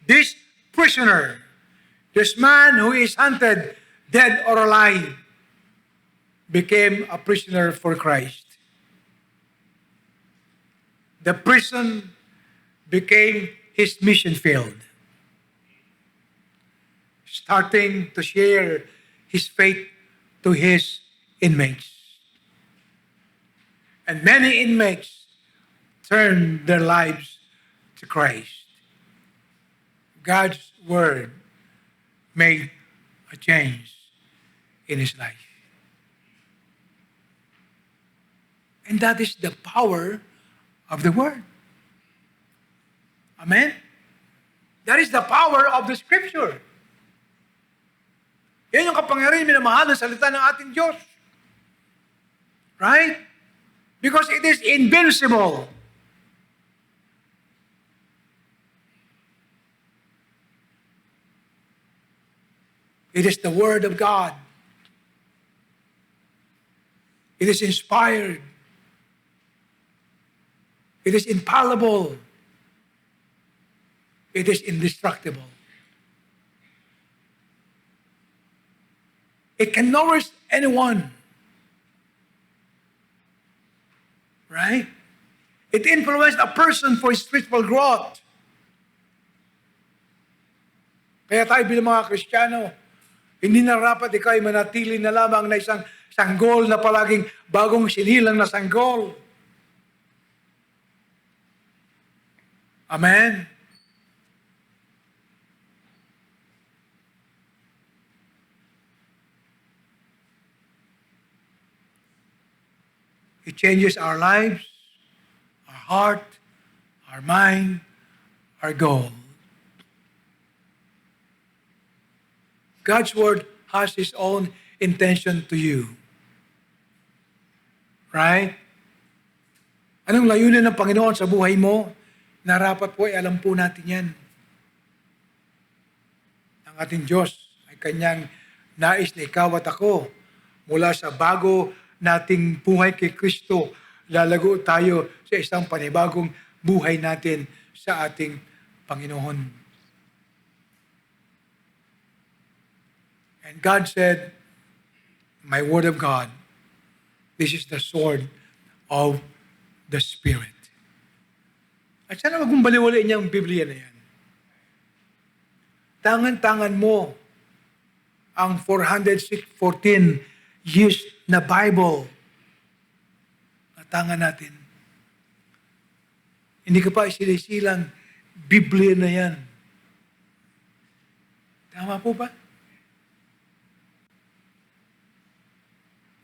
S1: this prisoner, this man who is hunted dead or alive, became a prisoner for Christ. The prison became his mission field, starting to share his faith to his inmates. And many inmates turned their lives to Christ. God's word made a change in his life. And that is the power of the word. Amen? That is the power of the scripture. Yan yung kapangyarihan, minamahal ng salita ng ating Diyos. Right? Because it is invincible. It is the Word of God. It is inspired. It is infallible. It is indestructible. It can nourish anyone. Right? It influences a person for his spiritual growth. Kaya tayo bilang mga Kristiyano, hindi na dapat ikaw ay manatili na lamang na isang sanggol na palaging bagong sinilang na sanggol. Amen? It changes our lives, our heart, our mind, our goal. God's word has its own intention to you. Right? Anong layunin ng Panginoon sa buhay mo? Narapat po ay alam po natin yan. Ang ating Diyos ay kanyang nais na ikaw at ako mula sa bago nating buhay kay Kristo, lalago tayo sa isang panibagong buhay natin sa ating Panginoon. And God said, my word of God, this is the sword of the Spirit. At sana wag mong baliwalain niya ang Biblia na yan. Tangan-tangan mo ang 414 years na Bible na tangan natin. Hindi ka pa isilisilang Biblia na yan. Tama po ba?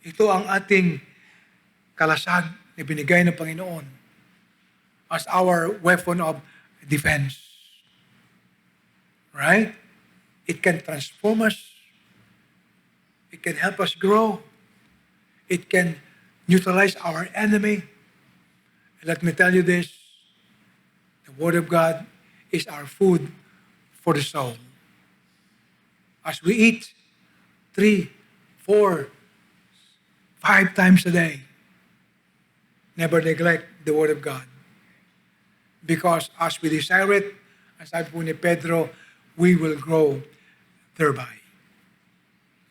S1: Ito ang ating kalasag na binigay ng Panginoon as our weapon of defense. Right? It can transform us. It can help us grow. It can neutralize our enemy. And let me tell you this, the Word of God is our food for the soul. As we eat 3, 4, 5 times a day, never neglect the Word of God. Because as we desire it, as sabi po ni Pedro, we will grow thereby.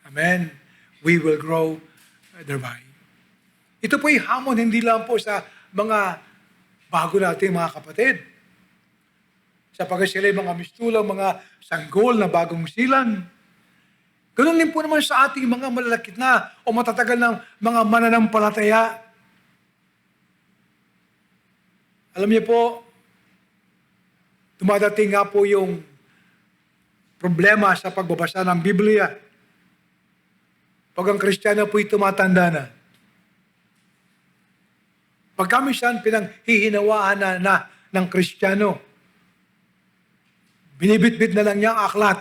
S1: Amen? We will grow thereby. Ito po ay hamon hindi lang po sa mga bago nating mga kapatid. Sapagkat sila mga mistulang, mga sanggol na bagong silang. Ganun din po naman sa ating mga malalakit na o matatagal ng mga mananampalataya. Alam niyo po, dumadating nga po yung problema sa pagbabasa ng Biblia. Pag ang Kristiyano po'y tumatanda na. Pag kami siyan pinanghihinawaan na ng Kristiyano, binibitbit na lang niya ang aklat.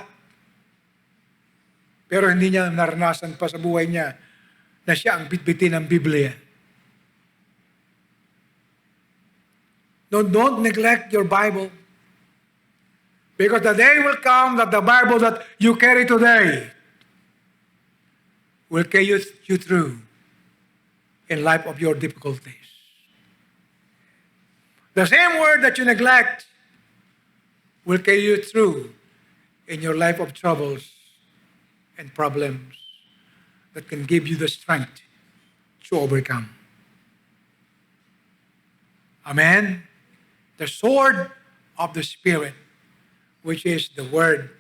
S1: Pero hindi niya naranasan pa sa buhay niya na siya ang bitbitin ng Biblia. No, don't neglect your Bible. Because the day will come that the Bible that you carry today will carry you through in life of your difficulties. The same word that you neglect will carry you through in your life of troubles and problems that can give you the strength to overcome. Amen? The sword of the Spirit, which is the Word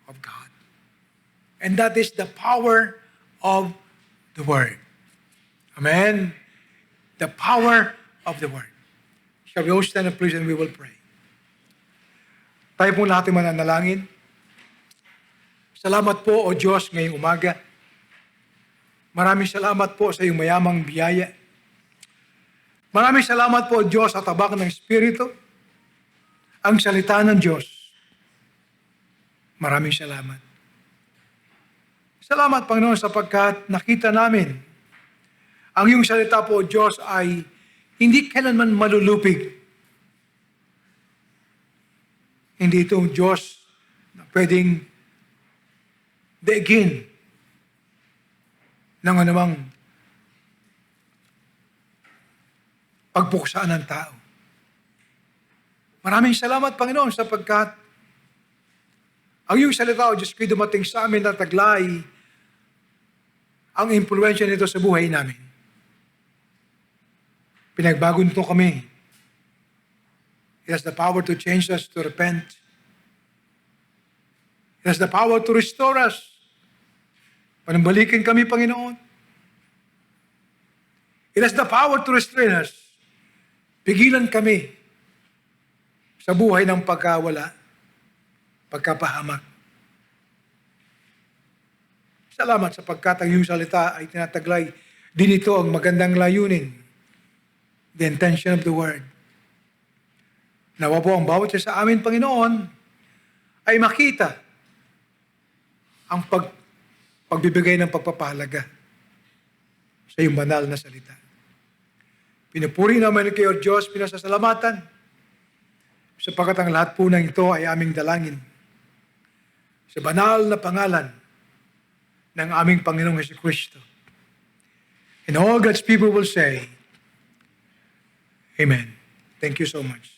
S1: of God. And that is the power of the Word. Amen? The power of the Word. Shall we all stand up, please, and we will pray. Tayo po natin mananalangin. Salamat po, O Diyos, ngayong umaga. Maraming salamat po sa iyong mayamang biyaya. Maraming salamat po, O Diyos, sa tabak ng Espiritu, ang salita ng Diyos. Maraming salamat. Salamat, Panginoon, sapagkat nakita namin ang iyong salita po, O Diyos, ay hindi kailanman malulupig. Hindi itong Diyos na pwedeng daigin ng anumang pagpuksaan ng tao. Maraming salamat, Panginoon, sapagkat ang iyong salita, O Diyos, ko'y dumating sa amin na taglay ang impluensya nito sa buhay namin. Pinagbago nito kami. It has the power to change us, to repent. It has the power to restore us. Panambalikin kami, Panginoon. It has the power to restrain us. Pigilan kami sa buhay ng pagkawala, pagkapahamak. Salamat sapagkat ang iyong salita ay tinataglay. Din ito ang magandang layunin. The intention of the word. Nawa po ang bawat isa sa amin, Panginoon, ay makita ang pagbibigay ng pagpapahalaga sa iyong banal na salita. Pinupuri naman kayo, Diyos, pinasasalamatan sapagkat ang lahat po ng ito ay aming dalangin sa banal na pangalan ng aming Panginoong Jesucristo. And all God's people will say, Amen. Thank you so much.